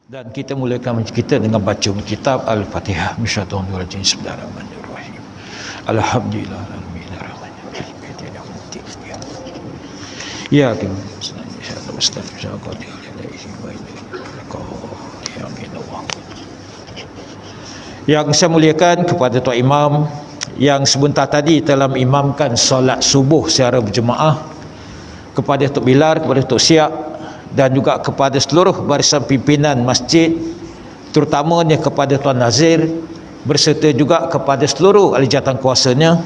Dan kita mulakan kita dengan baca kitab Al-Fatihah. Bismillahirrahmanirrahim. Bismillahirrahmanirrahim. Alhamdulillah alamin arrahmanir rahim. Ya Tuhan, yang saya muliakan kepada Tuan Imam yang sebentar tadi telah mengimamkan solat subuh secara berjemaah, kepada Tok Bilar, kepada Tok Siak, dan juga kepada seluruh barisan pimpinan masjid, terutamanya kepada Tuan Nazir, berserta juga kepada seluruh ahli jawatankuasanya,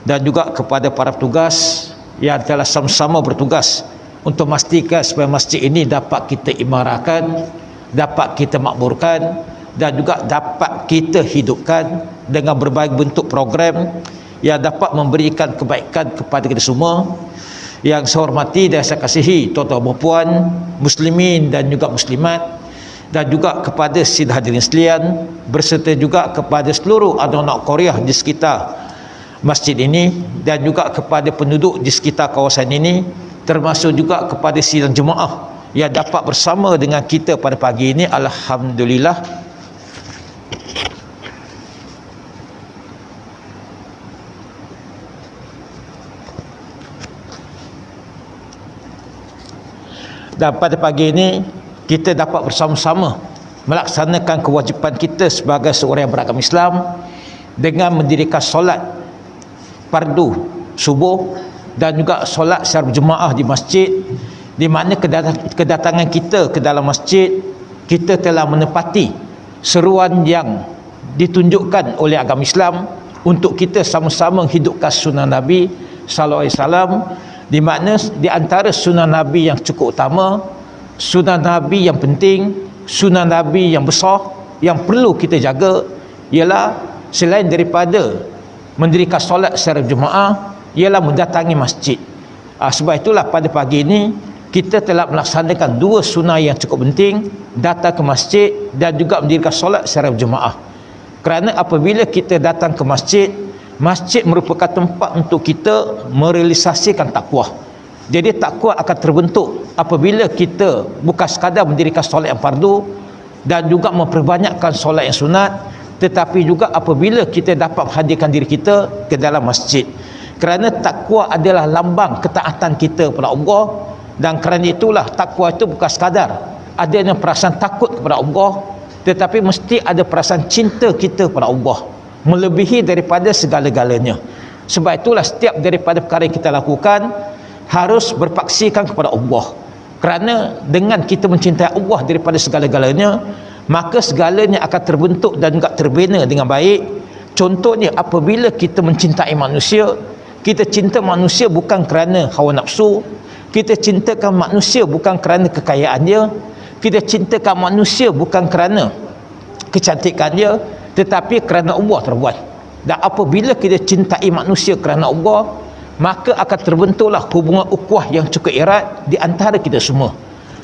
dan juga kepada para petugas yang telah sama-sama bertugas untuk memastikan supaya masjid ini dapat kita imarahkan, dapat kita makmurkan, dan juga dapat kita hidupkan dengan berbagai bentuk program yang dapat memberikan kebaikan kepada kita semua. Yang saya hormati dan saya kasihi tuan-tuan dan puan, muslimin dan juga muslimat, dan juga kepada sidang hadirin sekalian, berserta juga kepada seluruh anak-anak Korea di sekitar masjid ini, dan juga kepada penduduk di sekitar kawasan ini, termasuk juga kepada sidang jemaah yang dapat bersama dengan kita pada pagi ini. Alhamdulillah. Dan pada pagi ini kita dapat bersama-sama melaksanakan kewajipan kita sebagai seorang yang beragama Islam dengan mendirikan solat fardu subuh dan juga solat secara berjemaah di masjid, di mana kedatangan kita ke dalam masjid, kita telah menepati seruan yang ditunjukkan oleh agama Islam untuk kita sama-sama menghidupkan sunnah Nabi sallallahu alaihi wasallam, di mana di antara sunnah Nabi yang cukup utama, sunnah Nabi yang penting, sunnah Nabi yang besar yang perlu kita jaga ialah selain daripada mendirikan solat secara berjemaah, ialah mendatangi masjid. Sebab itulah pada pagi ini kita telah melaksanakan dua sunnah yang cukup penting, datang ke masjid dan juga mendirikan solat secara berjemaah. Kerana apabila kita datang ke masjid, masjid merupakan tempat untuk kita merealisasikan takwa. Jadi takwa akan terbentuk apabila kita bukan sekadar mendirikan solat yang fardu dan juga memperbanyakkan solat yang sunat, tetapi juga apabila kita dapat menghadirkan diri kita ke dalam masjid. Kerana takwa adalah lambang ketaatan kita kepada Allah, dan kerana itulah takwa itu bukan sekadar adanya perasaan takut kepada Allah, tetapi mesti ada perasaan cinta kita kepada Allah melebihi daripada segala-galanya. Sebab itulah setiap daripada perkara yang kita lakukan harus berpaksikan kepada Allah. Kerana dengan kita mencintai Allah daripada segala-galanya, maka segalanya akan terbentuk dan juga terbina dengan baik. Contohnya apabila kita mencintai manusia, kita cinta manusia bukan kerana hawa nafsu, kita cintakan manusia bukan kerana kekayaannya, kita cintakan manusia bukan kerana kecantikannya, tetapi kerana Allah terbuat. Dan apabila kita cintai manusia kerana Allah, maka akan terbentuklah hubungan ukhuwah yang cukup erat di antara kita semua.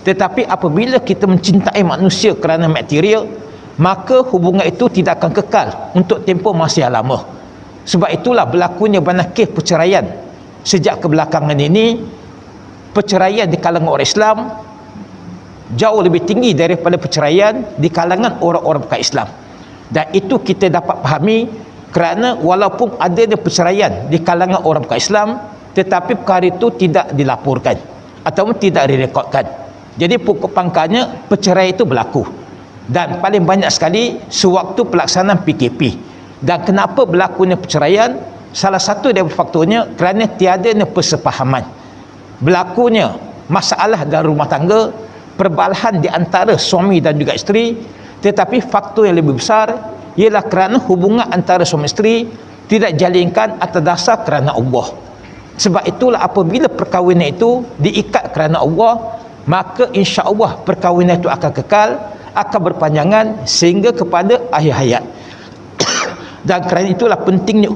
Tetapi apabila kita mencintai manusia kerana material, maka hubungan itu tidak akan kekal untuk tempoh masa yang lama. Sebab itulah berlakunya banyak kes perceraian sejak kebelakangan ini. Perceraian di kalangan orang Islam jauh lebih tinggi daripada perceraian di kalangan orang-orang bukan Islam. Dan itu kita dapat pahami kerana walaupun adanya perceraian di kalangan orang bukan Islam, tetapi perkara itu tidak dilaporkan ataupun tidak direkodkan. Jadi pokok pangkalnya perceraian itu berlaku, dan paling banyak sekali sewaktu pelaksanaan PKP. Dan kenapa berlakunya perceraian? Salah satu dari faktornya kerana tiadanya persefahaman, berlakunya masalah dalam rumah tangga, perbalahan di antara suami dan juga isteri. Tetapi faktor yang lebih besar ialah kerana hubungan antara suami isteri tidak jalinkan atas dasar kerana Allah. Sebab itulah apabila perkahwinan itu diikat kerana Allah, maka insya-Allah perkahwinan itu akan kekal, akan berpanjangan sehingga kepada akhir hayat. Dan kerana itulah pentingnya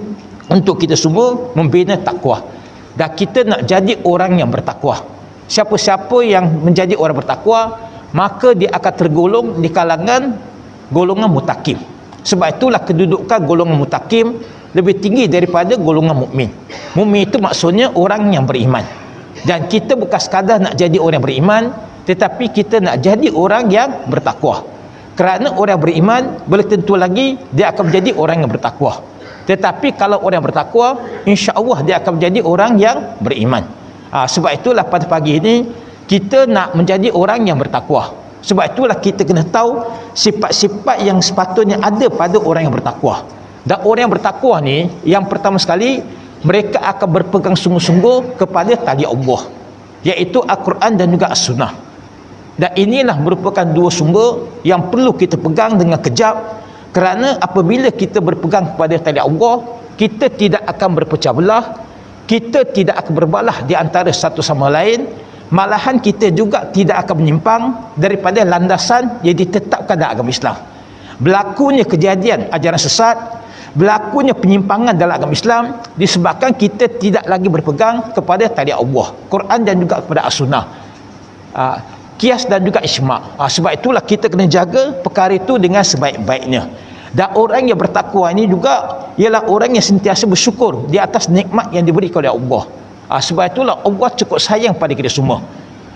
untuk kita semua membina takwa, dan kita nak jadi orang yang bertakwa. Siapa-siapa yang menjadi orang bertakwa, maka dia akan tergolong di kalangan golongan mutakim. Sebab itulah kedudukan golongan mutakim lebih tinggi daripada golongan mukmin. Mukmin itu maksudnya orang yang beriman. Dan kita bukan sekadar nak jadi orang yang beriman, tetapi kita nak jadi orang yang bertakwa. Kerana orang beriman boleh tentu lagi dia akan menjadi orang yang bertakwa. Tetapi kalau orang yang bertakwa, insya-Allah dia akan menjadi orang yang beriman. Sebab itulah pada pagi ini kita nak menjadi orang yang bertakwa. Sebab itulah kita kena tahu sifat-sifat yang sepatutnya ada pada orang yang bertakwa. Dan orang yang bertakwa ni, yang pertama sekali, mereka akan berpegang sungguh-sungguh kepada tali Allah, iaitu Al-Quran dan juga As-Sunnah. Dan inilah merupakan dua sumber yang perlu kita pegang dengan kejap, kerana apabila kita berpegang kepada tali Allah, kita tidak akan berpecah belah, kita tidak akan berbalah di antara satu sama lain, malahan kita juga tidak akan menyimpang daripada landasan yang ditetapkan dalam agama Islam. Berlakunya kejadian ajaran sesat, berlakunya penyimpangan dalam agama Islam disebabkan kita tidak lagi berpegang kepada tali Allah, Quran dan juga kepada As-Sunnah, Qiyas dan juga Ijma'. Sebab itulah kita kena jaga perkara itu dengan sebaik-baiknya. Dan orang yang bertakwa ini juga ialah orang yang sentiasa bersyukur di atas nikmat yang diberikan oleh Allah. Sebab itulah Allah cukup sayang pada kita semua.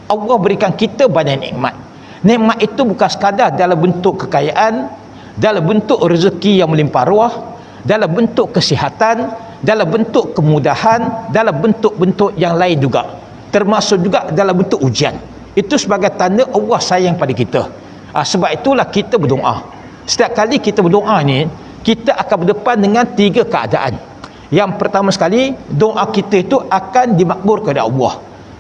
Allah berikan kita banyak nikmat. Nikmat itu bukan sekadar dalam bentuk kekayaan, dalam bentuk rezeki yang melimpah ruah, dalam bentuk kesihatan, dalam bentuk kemudahan, dalam bentuk-bentuk yang lain juga, termasuk juga dalam bentuk ujian. Itu sebagai tanda Allah sayang pada kita. Sebab itulah kita berdoa. Setiap kali kita berdoa ni, kita akan berdepan dengan tiga keadaan. Yang pertama sekali, doa kita itu akan dimakbulkan oleh Allah.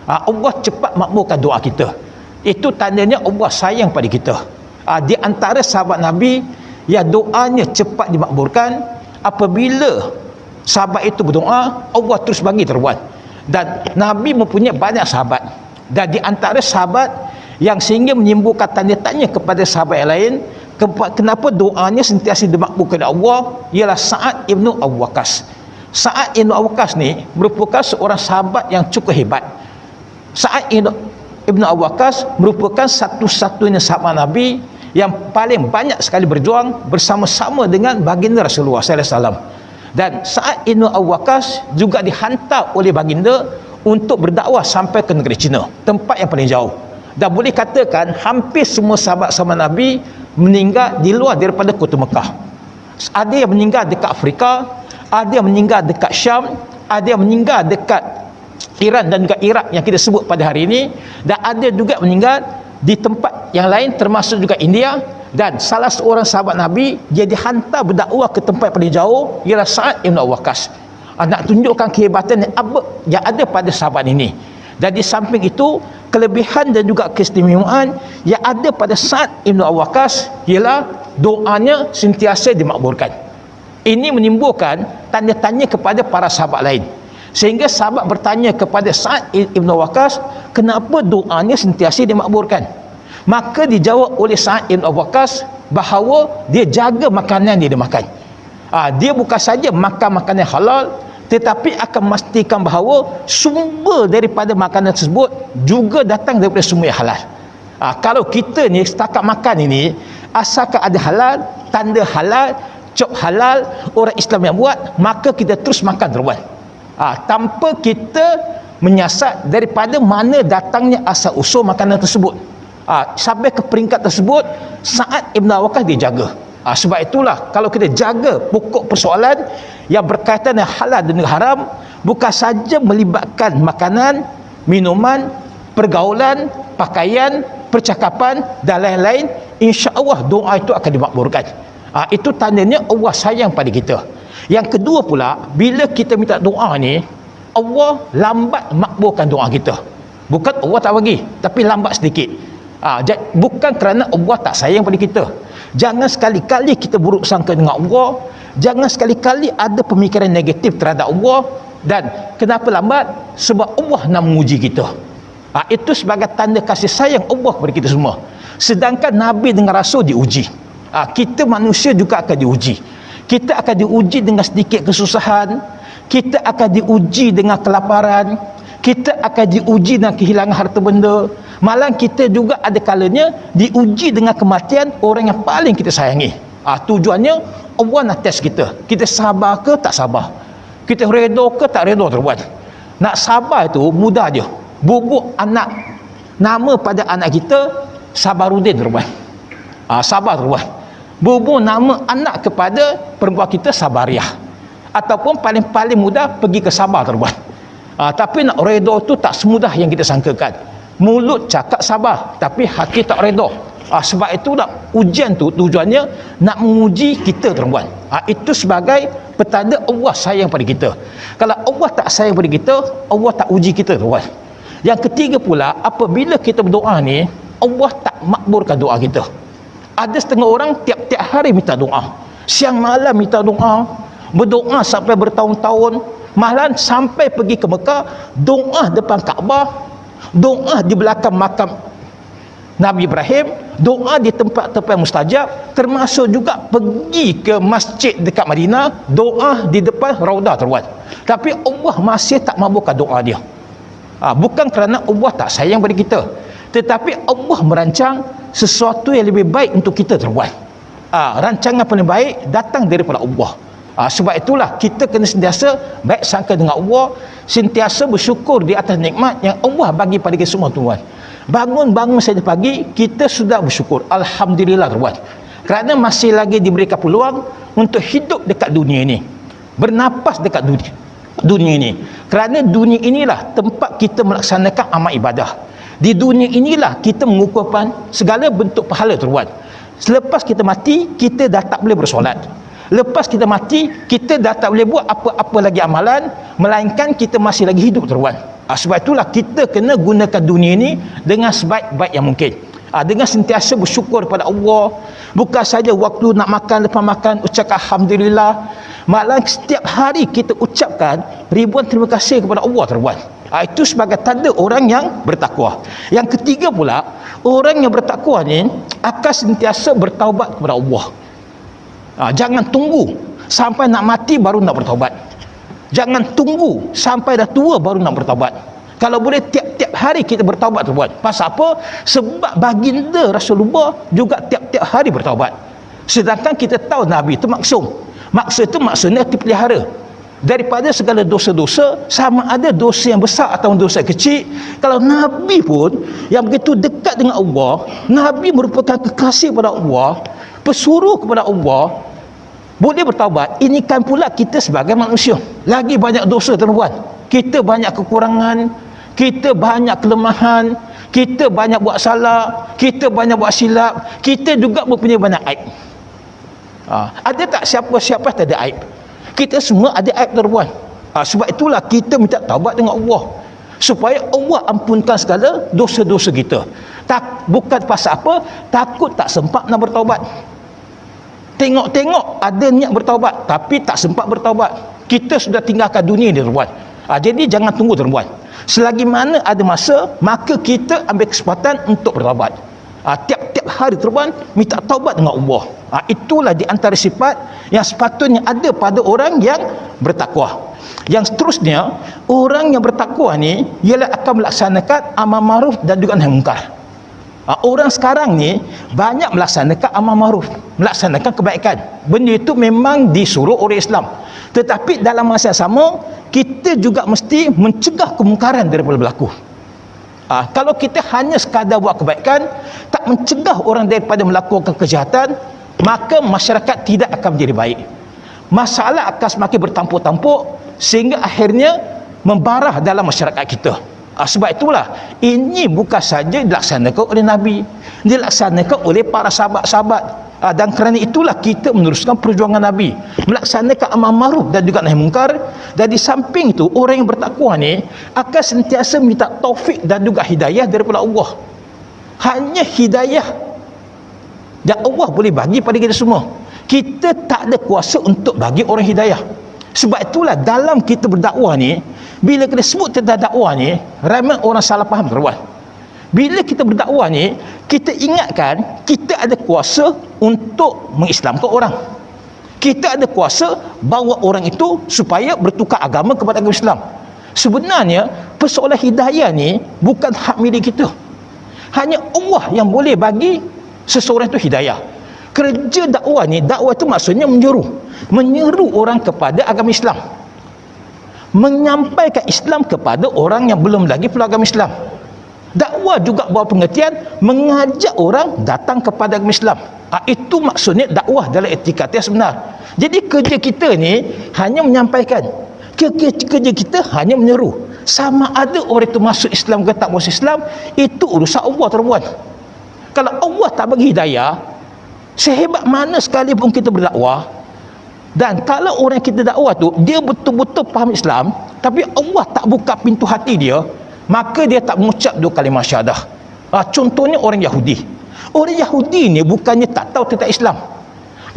Allah cepat makbulkan doa kita. Itu tandanya Allah sayang pada kita. Di antara sahabat Nabi yang doanya cepat dimakbulkan, apabila sahabat itu berdoa, Allah terus bagi teruan. Dan Nabi mempunyai banyak sahabat. Dan di antara sahabat yang sehingga menimbulkan tanda tanya kepada sahabat yang lain, kenapa doanya sentiasa dimakbulkan oleh Allah, ialah Sa'ad ibnu Abu Waqqas. Sa'ad ibnu Abu Waqqas ni merupakan seorang sahabat yang cukup hebat. Sa'ad ibnu Abu Waqqas merupakan satu-satunya sahabat Nabi yang paling banyak sekali berjuang bersama-sama dengan baginda Rasulullah sallallahu alaihi wasallam. Dan Sa'ad ibnu Abu Waqqas juga dihantar oleh baginda untuk berdakwah sampai ke negeri China, tempat yang paling jauh. Dan boleh katakan hampir semua sahabat-sahabat Nabi meninggal di luar daripada kota Mekah. Ada yang meninggal dekat Afrika, ada yang meninggal dekat Syam, ada yang meninggal dekat Iran dan juga Iraq yang kita sebut pada hari ini, dan ada juga meninggal di tempat yang lain termasuk juga India. Dan salah seorang sahabat Nabi dia dihantar berdakwah ke tempat paling jauh, ialah Sa'ad ibn Abu Waqqas. Nak tunjukkan kehebatan yang ada pada sahabat ini. Dan di samping itu, kelebihan dan juga keistimewaan yang ada pada Sa'ad ibn Abu Waqqas ialah doanya sentiasa dimakbulkan. Ini menimbulkan tanda tanya kepada para sahabat lain, sehingga sahabat bertanya kepada Sa'ad ibn Abu Waqqas, kenapa doanya sentiasa dimakbulkan? Maka dijawab oleh Sa'ad ibn Abu Waqqas bahawa dia jaga makanan yang dia makan. Dia bukan saja makan makanan halal, tetapi akan memastikan bahawa sumber daripada makanan tersebut juga datang daripada sumber yang halal. Kalau kita ni setakat makan ini, asalkan ada halal, tanda halal, cop halal, orang Islam yang buat, maka kita terus makan teruan. Tanpa kita menyiasat daripada mana datangnya asal usul makanan tersebut. Sampai ke peringkat tersebut, Sa'ad ibn Abu Waqqas dia jaga. Sebab itulah kalau kita jaga pokok persoalan yang berkaitan dengan halal dan haram, bukan saja melibatkan makanan, minuman, pergaulan, pakaian, percakapan dan lain-lain, insya-Allah doa itu akan dimakbulkan. Itu tandanya Allah sayang pada kita. Yang kedua pula, bila kita minta doa ni, Allah lambat makbulkan doa kita. Bukan Allah tak bagi, tapi lambat sedikit. Bukan kerana Allah tak sayang pada kita. Jangan sekali-kali kita buruk sangka dengan Allah. Jangan sekali-kali ada pemikiran negatif terhadap Allah. Dan kenapa lambat? Sebab Allah nak menguji kita. Itu sebagai tanda kasih sayang Allah kepada kita semua. Sedangkan Nabi dengan Rasul diuji. Kita manusia juga akan diuji. Kita akan diuji dengan sedikit kesusahan, kita akan diuji dengan kelaparan, kita akan diuji dengan kehilangan harta benda, malah kita juga ada kalanya diuji dengan kematian orang yang paling kita sayangi. Tujuannya Allah nak test kita sabar ke tak sabar, kita reda ke tak reda tuan. Nak sabar itu mudah je. Bubuk anak nama pada anak kita Sabarudin tuan. Sabar tuan. Berhubung nama anak kepada perempuan kita Sabariah, ataupun paling mudah pergi ke Sabah tuan. Tapi nak redha tu tak semudah yang kita sangkakan. Mulut cakap sabar tapi hati tak redha. Sebab itulah ujian tu tujuannya nak menguji kita tuan. Itu sebagai petanda Allah sayang pada kita. Kalau Allah tak sayang pada kita, Allah tak uji kita tuan. Yang ketiga pula, apabila kita berdoa ni, Allah tak makbulkan doa kita. Ada setengah orang tiap-tiap hari minta doa, siang malam minta doa, berdoa sampai bertahun-tahun, malah sampai pergi ke Mekah, doa depan Kaabah, doa di belakang makam Nabi Ibrahim, doa di tempat-tempat mustajab, termasuk juga pergi ke masjid dekat Madinah, doa di depan Raudah tuan. Tapi Allah masih tak makbulkan doa dia. Bukan kerana Allah tak sayang pada kita, tetapi Allah merancang sesuatu yang lebih baik untuk kita tuan. Rancangan paling baik datang daripada Allah. Sebab itulah kita kena sentiasa baik sangka dengan Allah, sentiasa bersyukur di atas nikmat yang Allah bagi pada kita semua tuan. Bangun saja pagi kita sudah bersyukur, alhamdulillah tuan, kerana masih lagi diberikan peluang untuk hidup dekat dunia ini, bernapas dekat dunia ini. Kerana dunia inilah tempat kita melaksanakan amal ibadah. Di dunia inilah kita mengukuhkan segala bentuk pahala tuan. Selepas kita mati, kita dah tak boleh bersolat. Lepas kita mati, kita dah tak boleh buat apa-apa lagi amalan, melainkan kita masih lagi hidup tuan. Sebab itulah kita kena gunakan dunia ini dengan sebaik-baik yang mungkin. Dengan sentiasa bersyukur kepada Allah. Bukan saja waktu nak makan, lepas makan ucapkan alhamdulillah, malah setiap hari kita ucapkan ribuan terima kasih kepada Allah tuan. Itu sebagai tanda orang yang bertakwa. Yang ketiga pula, orang yang bertakwa ni akan sentiasa bertaubat kepada Allah. Jangan tunggu sampai nak mati baru nak bertaubat. Jangan tunggu sampai dah tua baru nak bertaubat. Kalau boleh tiap-tiap hari kita bertaubat tuan. Pasal apa? Sebab baginda Rasulullah juga tiap-tiap hari bertaubat. Sedangkan kita tahu Nabi itu maksum. Maksud itu maksudnya dipelihara daripada segala dosa-dosa, sama ada dosa yang besar atau dosa kecil. Kalau Nabi pun yang begitu dekat dengan Allah, Nabi merupakan kekasih kepada Allah, pesuruh kepada Allah, boleh bertaubat. Ini kan pula kita sebagai manusia lagi banyak dosa tuan. Kita banyak kekurangan, kita banyak kelemahan, kita banyak buat salah, kita banyak buat silap, kita juga mempunyai banyak aib. Ada tak siapa-siapa tak ada aib? Kita semua ada aib tuan. Sebab itulah kita minta taubat dengan Allah, supaya Allah ampunkan segala dosa-dosa kita. Bukan pasal apa, takut tak sempat nak bertaubat. Tengok-tengok ada niat bertaubat tapi tak sempat bertaubat, kita sudah tinggalkan dunia ni tuan. Jadi jangan tunggu tuan. Selagi mana ada masa, maka kita ambil kesempatan untuk bertaubat. Tiap-tiap hari tuan minta taubat dengan Allah. Itulah di antara sifat yang sepatutnya ada pada orang yang bertakwa. Yang seterusnya, orang yang bertakwa ni ialah akan melaksanakan amal ma'ruf dan juga nahi munkar. Orang sekarang ni banyak melaksanakan amal ma'ruf, melaksanakan kebaikan. Benda itu memang disuruh oleh Islam. Tetapi dalam masa yang sama, kita juga mesti mencegah kemungkaran daripada berlaku. Kalau kita hanya sekadar buat kebaikan, tak mencegah orang daripada melakukan kejahatan, maka masyarakat tidak akan menjadi baik. Masalah akan semakin bertampuk-tampuk sehingga akhirnya membarah dalam masyarakat kita. Sebab itulah ini bukan saja dilaksanakan oleh Nabi, dilaksanakan oleh para sahabat-sahabat. Dan kerana itulah kita meneruskan perjuangan Nabi, melaksanakan amal ma'ruf dan juga nahi munkar. Dan di samping itu, orang yang bertakwa ni akan sentiasa minta taufik dan juga hidayah daripada Allah. Hanya hidayah dan Allah boleh bagi pada kita semua. Kita tak ada kuasa untuk bagi orang hidayah. Sebab itulah dalam kita berdakwah ni, bila kita sebut tentang dakwah ni, ramai orang salah faham tuan. Bila kita berdakwah ni, kita ingatkan kita ada kuasa untuk mengislamkan orang. Kita ada kuasa bawa orang itu supaya bertukar agama kepada agama Islam. Sebenarnya persoalan hidayah ni bukan hak milik kita. Hanya Allah yang boleh bagi seseorang itu hidayah. Kerja dakwah ni, dakwah itu maksudnya menyeru orang kepada agama Islam, menyampaikan Islam kepada orang yang belum lagi peluk agama Islam. Dakwah dakwah juga bawa pengertian mengajak orang datang kepada agama Islam. Itu maksudnya dakwah dalam etika yang sebenar. Jadi kerja kita ni hanya menyampaikan, kerja kita hanya menyeru. Sama ada orang itu masuk Islam ke tak masuk Islam, itu urusan Allah tuan-tuan. Kalau Allah tak bagi hidayah, sehebat mana sekalipun kita berdakwah, dan kalau orang kita dakwah tu dia betul-betul faham Islam, tapi Allah tak buka pintu hati dia, maka dia tak mengucap dua kalimah syahadah. Contohnya orang Yahudi. Orang Yahudi ni bukannya tak tahu tentang Islam,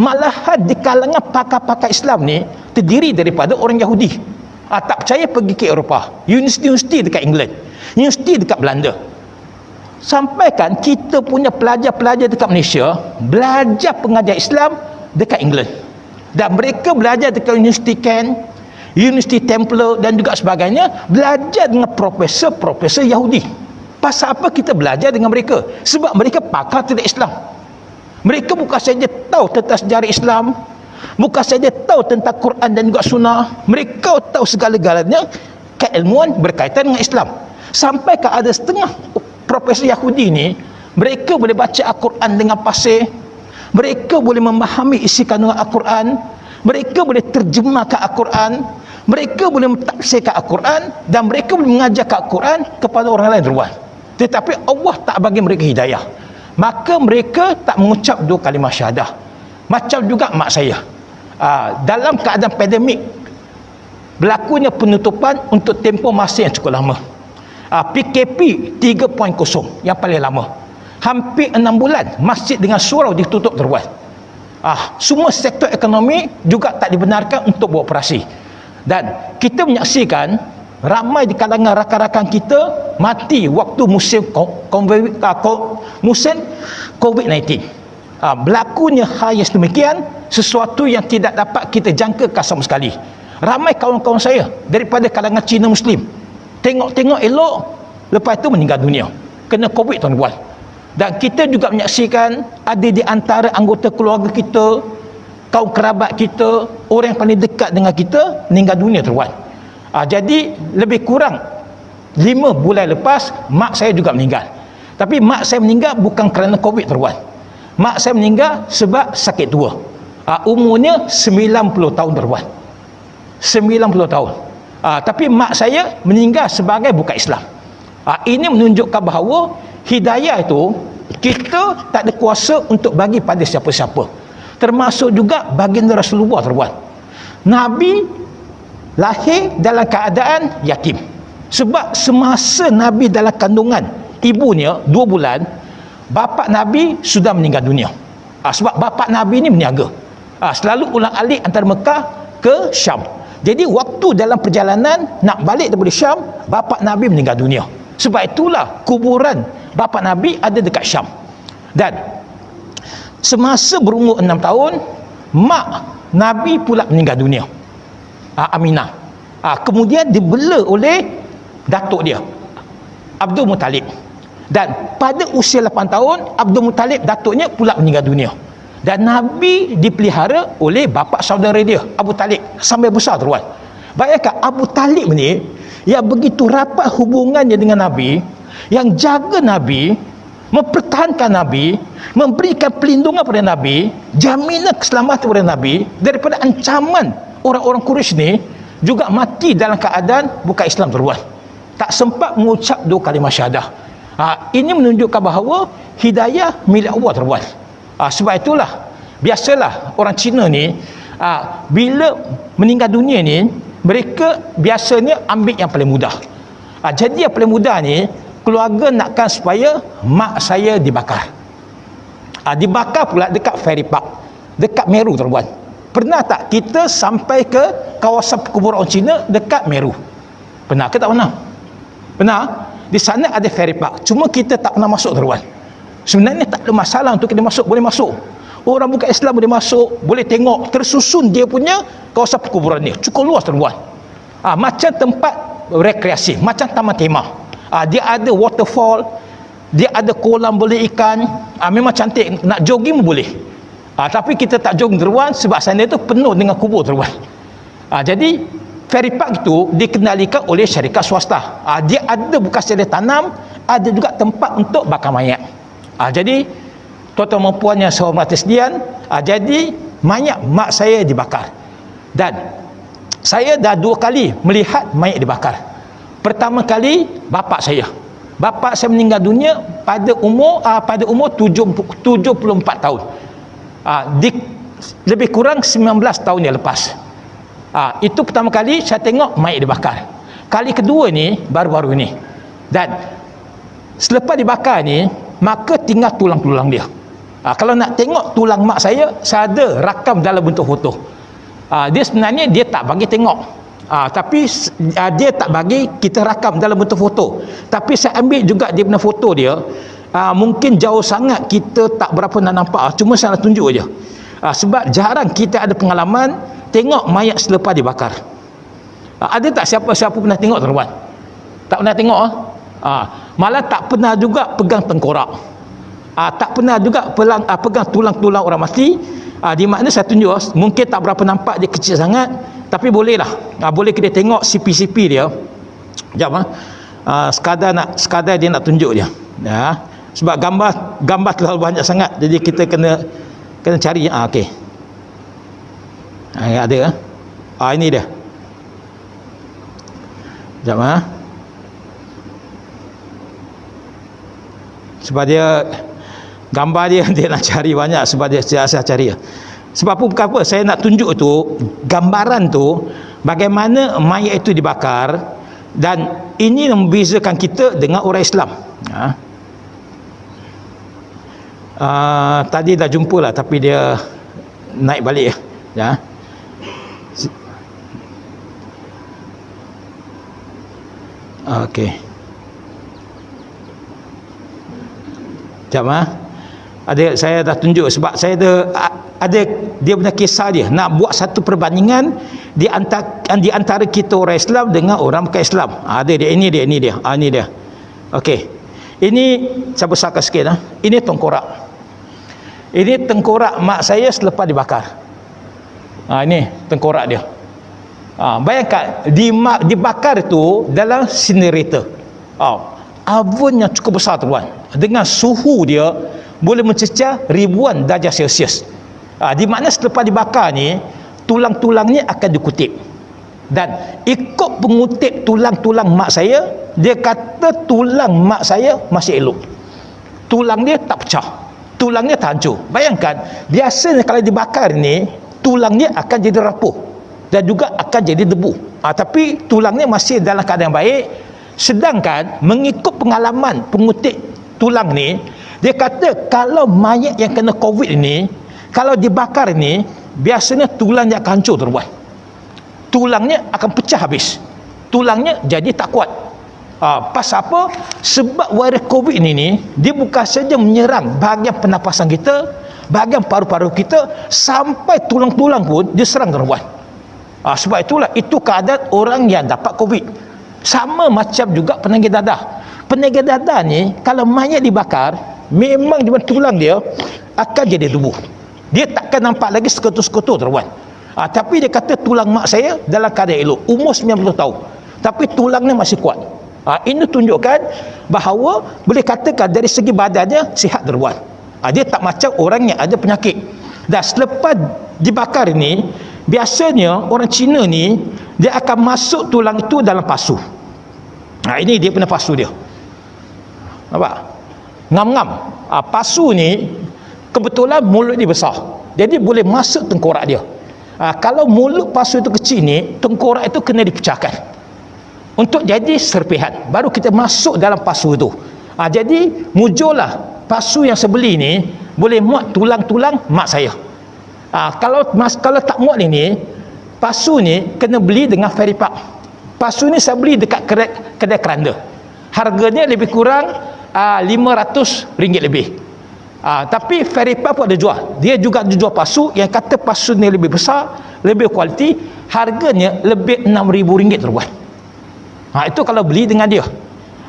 malahan di kalangan pakar-pakar Islam ni terdiri daripada orang Yahudi. Tak percaya pergi ke Eropah, universiti dekat England, universiti dekat Belanda. Sampaikan kita punya pelajar-pelajar dekat Malaysia belajar pengajian Islam dekat England, dan mereka belajar dekat Universiti Kent, Universiti Templar dan juga sebagainya, belajar dengan profesor-profesor Yahudi. Pasal apa kita belajar dengan mereka? Sebab mereka pakar tentang Islam. Mereka bukan saja tahu tentang sejarah Islam, bukan saja tahu tentang Quran dan juga sunnah, mereka tahu segala-galanya keilmuan berkaitan dengan Islam. Sampai ke ada setengah profesor Yahudi ni, mereka boleh baca Al-Quran dengan fasih, mereka boleh memahami isi kandungan Al-Quran, mereka boleh terjemahkan Al-Quran, mereka boleh mentafsirkan Al-Quran, dan mereka boleh mengajarkan Al-Quran kepada orang lain luar. Tetapi Allah tak bagi mereka hidayah, maka mereka tak mengucap dua kalimah syahadah. Macam juga mak saya, dalam keadaan pandemik berlakunya penutupan untuk tempoh masa yang cukup lama, PKP 3.0 yang paling lama, hampir 6 bulan masjid dengan surau ditutup terus. Semua sektor ekonomi juga tak dibenarkan untuk beroperasi, dan kita menyaksikan ramai di kalangan rakan-rakan kita mati waktu musim COVID-19. Berlakunya hal yang sedemikian, sesuatu yang tidak dapat kita jangkakan sama sekali. Ramai kawan-kawan saya daripada kalangan Cina Muslim tengok-tengok elok, lepas itu meninggal dunia kena COVID, tuan-tuan. Dan kita juga menyaksikan ada di antara anggota keluarga kita, kaum kerabat kita, orang yang paling dekat dengan kita meninggal dunia, tuan-tuan. Jadi lebih kurang 5 bulan lepas mak saya juga meninggal. Tapi mak saya meninggal bukan kerana COVID, tuan-tuan. Mak saya meninggal sebab sakit tua. Umurnya 90 tahun, tuan-tuan. 90 tahun. Tapi mak saya meninggal sebagai bukan Islam. Ini menunjukkan bahawa hidayah itu kita tak ada kuasa untuk bagi pada siapa-siapa, termasuk juga baginda Rasulullah, tuan-tuan. Nabi lahir dalam keadaan yatim, sebab semasa Nabi dalam kandungan ibunya 2 bulan, bapa Nabi sudah meninggal dunia. Sebab bapa Nabi ni berniaga, selalu ulang-alik antara Mekah ke Syam. Jadi waktu dalam perjalanan nak balik daripada Syam, bapa Nabi meninggal dunia. Sebab itulah kuburan bapa Nabi ada dekat Syam. Dan semasa berumur 6 tahun, mak Nabi pula meninggal dunia, Aminah. Kemudian dibela oleh datuk dia, Abdul Muttalib. Dan pada usia 8 tahun, Abdul Muttalib datuknya pula meninggal dunia. Dan Nabi dipelihara oleh bapa saudara dia, Abu Talib, sampai besar, tuan. Bayangkan Abu Talib ni yang begitu rapat hubungannya dengan Nabi, yang jaga Nabi, mempertahankan Nabi, memberikan perlindungan kepada Nabi, jaminan keselamatan kepada Nabi daripada ancaman orang-orang Quraisy ni, juga mati dalam keadaan bukan Islam, tuan. Tak sempat mengucap dua kalimah syahadah. Ini menunjukkan bahawa hidayah milik Allah, tuan. Sebab itulah biasalah orang Cina ni bila meninggal dunia ni, mereka biasanya ambil yang paling mudah. Jadi yang paling mudah ni, keluarga nakkan supaya mak saya dibakar. Dibakar pula dekat Ferry Park, dekat Meru, tuan. Pernah tak kita sampai ke kawasan perkuburan orang Cina dekat Meru? Pernah ke tak pernah? Pernah. Di sana ada Ferry Park, cuma kita tak pernah masuk, tuan. Sebenarnya tak ada masalah untuk kita masuk, boleh masuk. Orang bukan Islam boleh masuk, boleh tengok tersusun dia punya kawasan perkuburan ni, cukup luas, tuan. Macam tempat rekreasi, macam taman tema. Dia ada waterfall, dia ada kolam boleh ikan, memang cantik, nak jogging pun boleh. Tapi kita tak jogging, tuan, sebab sana tu penuh dengan kubur, tuan. Jadi Ferry Park itu dikendalikan oleh syarikat swasta. Dia ada bukan secara tanam, ada juga tempat untuk bakar mayat. Jadi tuan-tuan dan puan yang saya hormati sekalian, jadi mayat mak saya dibakar. Dan saya dah 2 kali melihat mayat dibakar. Pertama kali bapa saya meninggal dunia pada umur 74 tahun. Lebih kurang 19 tahun yang lepas. Itu pertama kali saya tengok mayat dibakar. Kali kedua ni baru-baru ni. Dan selepas dibakar ni, maka tinggal tulang-tulang dia. Kalau nak tengok tulang mak saya ada rakam dalam bentuk foto. Dia sebenarnya dia tak bagi tengok. Tapi dia tak bagi kita rakam dalam bentuk foto. Tapi saya ambil juga dia punya foto dia. Mungkin jauh sangat kita tak berapa nak nampak. Cuma saya nak tunjuk je. Sebab jarang kita ada pengalaman tengok mayat selepas dibakar. Ada tak siapa-siapa pernah tengok, tuan-tuan? Tak pernah tengok? Malah tak pernah juga pegang tengkorak. Tak pernah juga pegang tulang-tulang orang mati. Di makna saya tunjuk, mungkin tak berapa nampak, dia kecil sangat, tapi boleh lah. Boleh kita tengok CP-CP dia. Sekejap. Sekadar dia nak tunjuk dia. Sebab gambar terlalu banyak sangat, jadi kita kena cari. Okey. Ada. Ini dia. Sekejap. Sebab dia gambar dia nak cari banyak, sebab dia saya cari. Sebab apa saya nak tunjuk tu, gambaran tu bagaimana mayat itu dibakar, dan ini membezakan kita dengan orang Islam. Tadi dah jumpa lah, tapi dia naik balik ya. Okey. Sekejap. Saya dah tunjuk, sebab saya ada dia punya kisah dia, nak buat satu perbandingan di antara kita orang Islam dengan orang bukan Islam. Ada dia, ini dia. Ini dia. Okey. Ini saya besarkan sikit. Ini tengkorak. Ini tengkorak mak saya selepas dibakar. Ini tengkorak dia. Bayangkan dibakar itu dalam incinerator. Oven yang cukup besar, tuan. Dengan suhu dia boleh mencecah ribuan darjah Celsius. Di mana selepas dibakar ni, tulang-tulangnya akan dikutip. Dan ikut pengutip tulang-tulang mak saya, dia kata tulang mak saya masih elok. Tulang dia tak pecah. Tulangnya tak hancur. Bayangkan, biasanya kalau dibakar ni, tulangnya akan jadi rapuh dan juga akan jadi debu. Tapi tulangnya masih dalam keadaan baik. Sedangkan mengikut pengalaman pengutip tulang ni, dia kata kalau mayat yang kena COVID ini, kalau dibakar ni, biasanya tulangnya akan hancur, tuan. Tulangnya akan pecah habis. Tulangnya jadi tak kuat. Pasal apa? Sebab virus COVID ini dia bukan saja menyerang bahagian pernafasan kita, bahagian paru-paru kita, sampai tulang-tulang pun dia serang, tuan. Sebab itulah itu keadaan orang yang dapat COVID. Sama macam juga penyakit dadah. Penyakit dadah ni kalau mayat dibakar, memang di tulang dia akan jadi debu. Dia takkan nampak lagi sekutu-sekutu, tuan. Tapi dia kata tulang mak saya dalam keadaan elok, umur 90 tahun, tapi tulangnya masih kuat. Ini tunjukkan bahawa boleh katakan dari segi badannya sihat, tuan. Dia tak macam orang yang ada penyakit. Dan selepas dibakar ini, biasanya orang Cina ni dia akan masuk tulang itu dalam pasu. Ini dia punya pasu dia. Nampak? Ngam-ngam. Pasu ni kebetulan mulut dia besar, jadi boleh masuk tengkorak dia. Kalau mulut pasu itu kecil ni, tengkorak itu kena dipecahkan untuk jadi serpihan, baru kita masuk dalam pasu itu. Jadi mujurlah pasu yang sebeli ni boleh muat tulang-tulang mak saya. Kalau tak muat ini, pasu ni kena beli dengan ferry park. Pasu ni saya beli dekat kedai keranda. Harganya lebih kurang RM500 lebih. Tapi ferry park pun ada jual. Dia juga jual pasu yang kata pasu ni lebih besar, lebih kualiti, harganya lebih RM6,000, tuan. Itu kalau beli dengan dia.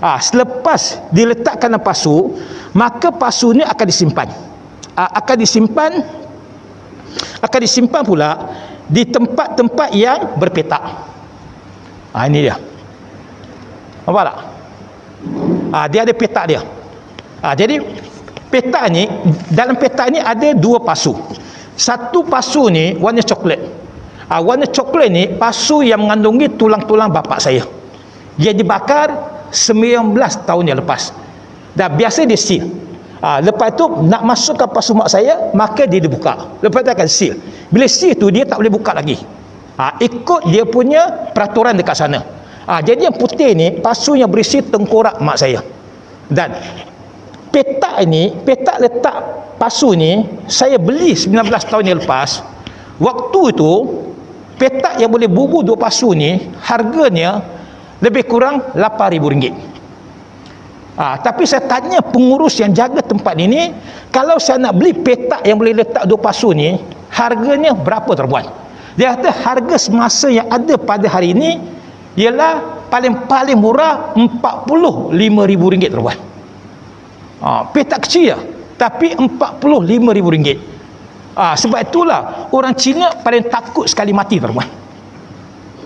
Selepas diletakkan dalam pasu, maka pasu ni akan disimpan. Akan disimpan pula di tempat-tempat yang berpetak. Ini dia. Nampak tak? Dia ada petak dia. Jadi petak ni, dalam petak ni ada dua pasu. Satu pasu ni warna coklat. Warna coklat ni pasu yang mengandungi tulang-tulang bapa saya. Dia dibakar 19 tahun yang lepas. Dan biasa dia seal. Lepas tu nak masukkan pasu mak saya, maka dia dibuka. Lepas tu akan seal. Bila seal tu dia tak boleh buka lagi. Ikut dia punya peraturan dekat sana. Jadi yang putih ni pasu yang berisi tengkorak mak saya. Dan petak letak pasu ni saya beli 19 tahun yang lepas. Waktu itu petak yang boleh bubuh dua pasu ni harganya lebih kurang RM8,000. Tapi saya tanya pengurus yang jaga tempat ini, kalau saya nak beli petak yang boleh letak dua pasu ni, harganya berapa tuan? Dia kata harga semasa yang ada pada hari ini ialah paling murah RM45,000 tuan. Petak kecil tapi RM45,000. Sebab itulah orang Cina paling takut sekali mati tuan.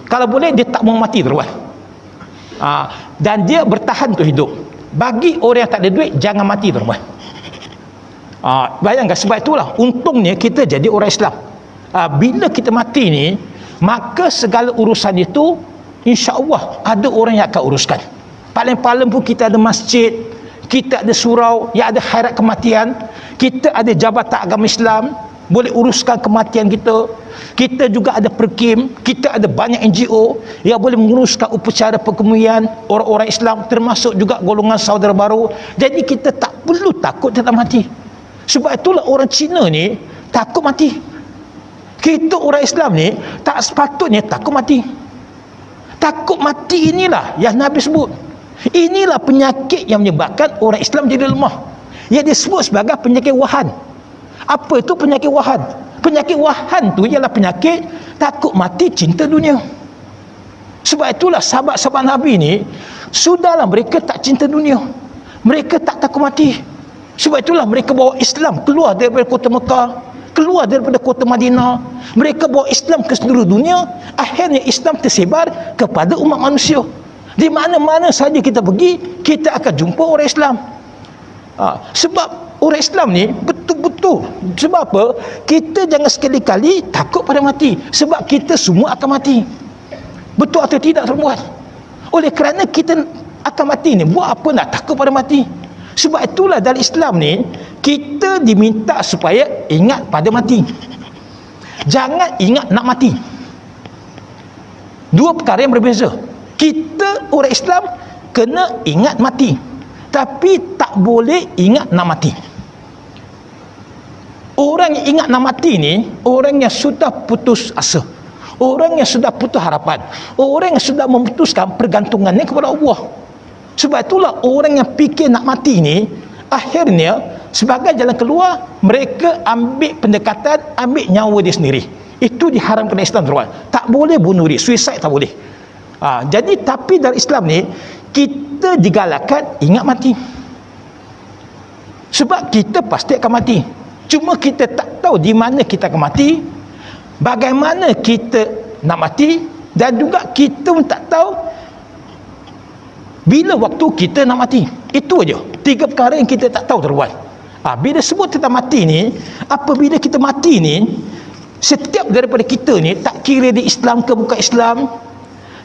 Kalau boleh dia tak mau mati tuan. Dan dia bertahan untuk hidup. Bagi orang yang tak ada duit, jangan mati tuan. Bayangkan, sebab itulah untungnya kita jadi orang Islam. Bila kita mati ni, maka segala urusan itu insya-Allah ada orang yang akan uruskan. Paling-paling pun kita ada masjid, kita ada surau yang ada khairat kematian, kita ada jabatan agama Islam boleh uruskan kematian kita. Kita juga ada perkim, kita ada banyak NGO yang boleh menguruskan upacara perkemuian orang-orang Islam, termasuk juga golongan saudara baru. Jadi kita tak perlu takut tentang mati. Sebab itulah orang Cina ni takut mati. Kita orang Islam ni tak sepatutnya takut mati. Takut mati inilah yang Nabi sebut. Inilah penyakit yang menyebabkan orang Islam jadi lemah. Yang disebut sebagai penyakit wahan. Apa itu penyakit wahan? Penyakit wahan tu ialah penyakit takut mati, cinta dunia. Sebab itulah sahabat-sahabat Nabi ni, sudahlah mereka tak cinta dunia. Mereka tak takut mati. Sebab itulah mereka bawa Islam keluar daripada kota Mekah, keluar daripada kota Madinah. Mereka bawa Islam ke seluruh dunia. Akhirnya Islam tersebar kepada umat manusia. Di mana-mana saja kita pergi, kita akan jumpa orang Islam. Sebab orang Islam ni betul-betul, sebab apa? Kita jangan sekali-kali takut pada mati. Sebab kita semua akan mati. Betul atau tidak tuan-tuan? Oleh kerana kita akan mati ni, buat apa nak takut pada mati? Sebab itulah dalam Islam ni, kita diminta supaya ingat pada mati. Jangan ingat nak mati. Dua perkara yang berbeza. Kita orang Islam kena ingat mati, tapi tak boleh ingat nak mati. Orang yang ingat nak mati ni, orang yang sudah putus asa, orang yang sudah putus harapan, orang yang sudah memutuskan pergantungannya kepada Allah. Sebab itulah orang yang fikir nak mati ni, akhirnya sebagai jalan keluar, mereka ambil pendekatan, ambil nyawa dia sendiri. Itu diharamkan Islam tuan. Tak boleh bunuh diri, suicide tak boleh. Jadi tapi dalam Islam ni kita digalakkan ingat mati. Sebab kita pasti akan mati. Cuma kita tak tahu di mana kita akan mati, bagaimana kita nak mati, dan juga kita pun tak tahu bila waktu kita nak mati. Itu aja. Tiga perkara yang kita tak tahu tuan. Bila sebut tentang mati ni, apabila kita mati ni, setiap daripada kita ni, tak kira dia Islam ke bukan Islam,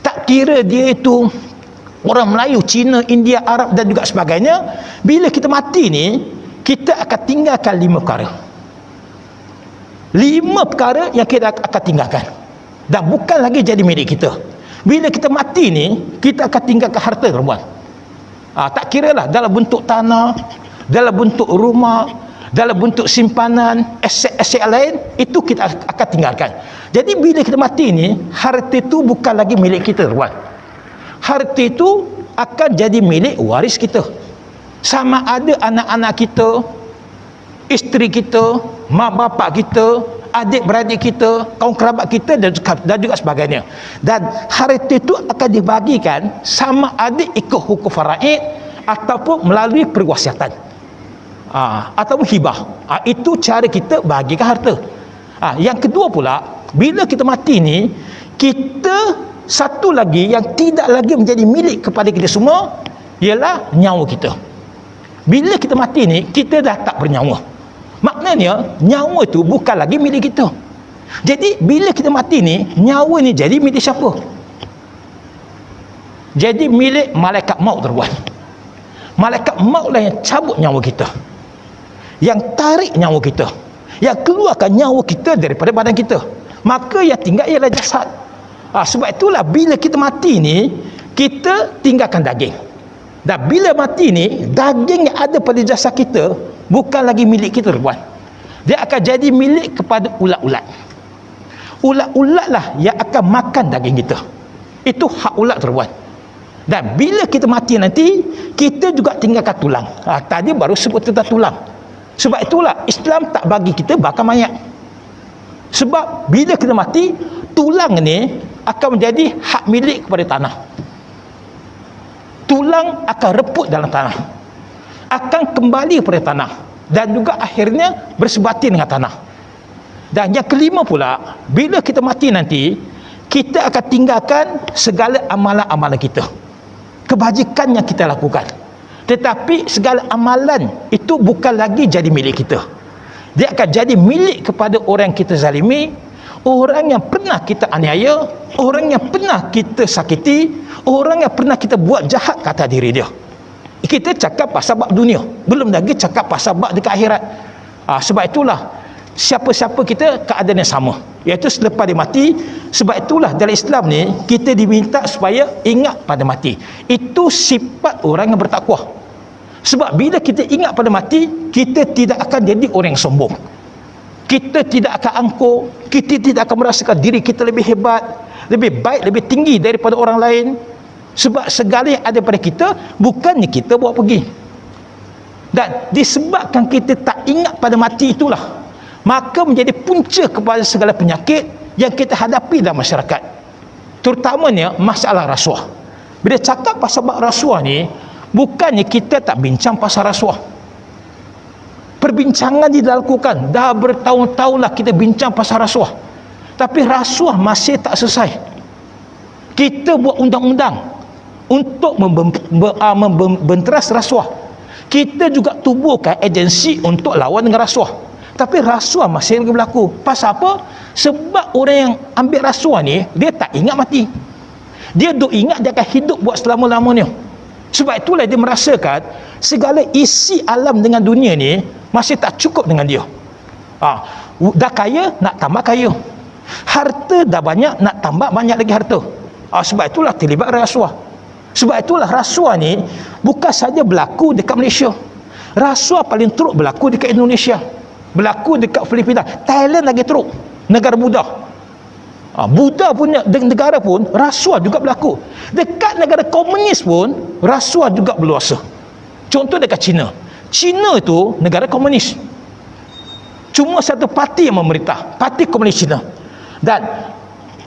tak kira dia itu orang Melayu, Cina, India, Arab dan juga sebagainya, bila kita mati ni, kita akan tinggalkan 5 perkara. 5 perkara yang kita akan tinggalkan, dan bukan lagi jadi milik kita. Bila kita mati ni, kita akan tinggalkan harta tuan. Tak kira lah dalam bentuk tanah, dalam bentuk rumah, dalam bentuk simpanan, aset-aset lain, itu kita akan tinggalkan. Jadi bila kita mati ni, harta itu bukan lagi milik kita tuan. Harta itu akan jadi milik waris kita. Sama ada anak-anak kita, isteri kita, mak bapak kita, adik-beradik kita, kaum kerabat kita dan juga sebagainya. Dan harta itu akan dibagikan sama ada ikut hukum faraid ataupun melalui perwasiatan, ataupun hibah. Itu cara kita bagikan harta. Yang kedua pula, bila kita mati ni, kita satu lagi yang tidak lagi menjadi milik kepada kita semua, ialah nyawa kita. Bila kita mati ni, kita dah tak bernyawa. Maknanya nyawa tu bukan lagi milik kita. Jadi bila kita mati ni, nyawa ni jadi milik siapa? Jadi milik malaikat maut, tuan. Malaikat maut lah yang cabut nyawa kita, yang tarik nyawa kita, yang keluarkan nyawa kita daripada badan kita. Maka yang tinggal ialah jasad. Sebab itulah bila kita mati ni, kita tinggalkan daging. Dan bila mati ni, daging yang ada pada jasad kita bukan lagi milik kita, tuan. Dia akan jadi milik kepada ulat-ulat. Ulat-ulat lah yang akan makan daging kita. Itu hak ulat, tuan. Dan bila kita mati nanti, kita juga tinggalkan tulang. Tadi baru sebut tentang tulang. Sebab itulah Islam tak bagi kita bakar mayat. Sebab bila kita mati, tulang ni akan menjadi hak milik kepada tanah. Tulang akan reput dalam tanah, akan kembali kepada tanah, dan juga akhirnya bersebatin dengan tanah. Dan yang kelima pula, bila kita mati nanti, kita akan tinggalkan segala amalan-amalan kita, kebajikan yang kita lakukan. Tetapi segala amalan itu bukan lagi jadi milik kita. Dia akan jadi milik kepada orang yang kita zalimi, orang yang pernah kita aniaya, orang yang pernah kita sakiti, orang yang pernah kita buat jahat kata diri dia. Kita cakap pasal bab dunia, belum lagi cakap pasal bab dekat akhirat. Sebab itulah siapa-siapa kita keadaan yang sama, iaitu selepas dia mati. Sebab itulah dalam Islam ni kita diminta supaya ingat pada mati. Itu sifat orang yang bertakwa. Sebab bila kita ingat pada mati, kita tidak akan jadi orang yang sombong, kita tidak akan angkuh, kita tidak akan merasakan diri kita lebih hebat, lebih baik, lebih tinggi daripada orang lain. Sebab segala yang ada pada kita bukannya kita bawa pergi. Dan disebabkan kita tak ingat pada mati itulah, maka menjadi punca kepada segala penyakit yang kita hadapi dalam masyarakat, terutamanya masalah rasuah. Bila cakap pasal bab rasuah ni, bukannya kita tak bincang pasal rasuah. Perbincangan dilakukan, dah bertahun-tahun lah kita bincang pasal rasuah, tapi rasuah masih tak selesai. Kita buat undang-undang untuk membenteras rasuah. Kita juga tubuhkan agensi untuk lawan dengan rasuah, tapi rasuah masih lagi berlaku. Pasal apa? Sebab orang yang ambil rasuah ni, dia tak ingat mati. Dia duk ingat dia akan hidup buat selama-lamanya. Sebab itulah dia merasakan segala isi alam dengan dunia ni masih tak cukup dengan dia. Dah kaya, nak tambah kaya. Harta dah banyak, nak tambah banyak lagi harta. Sebab itulah terlibat rasuah. Sebab itulah rasuah ni bukan saja berlaku dekat Malaysia. Rasuah paling teruk berlaku dekat Indonesia, berlaku dekat Filipina, Thailand lagi teruk, negara Buddha. Buddha punya negara pun rasuah juga berlaku. Dekat negara komunis pun rasuah juga berluasa. Contoh dekat China. China itu negara komunis, cuma satu parti yang memerintah, Parti Komunis China. Dan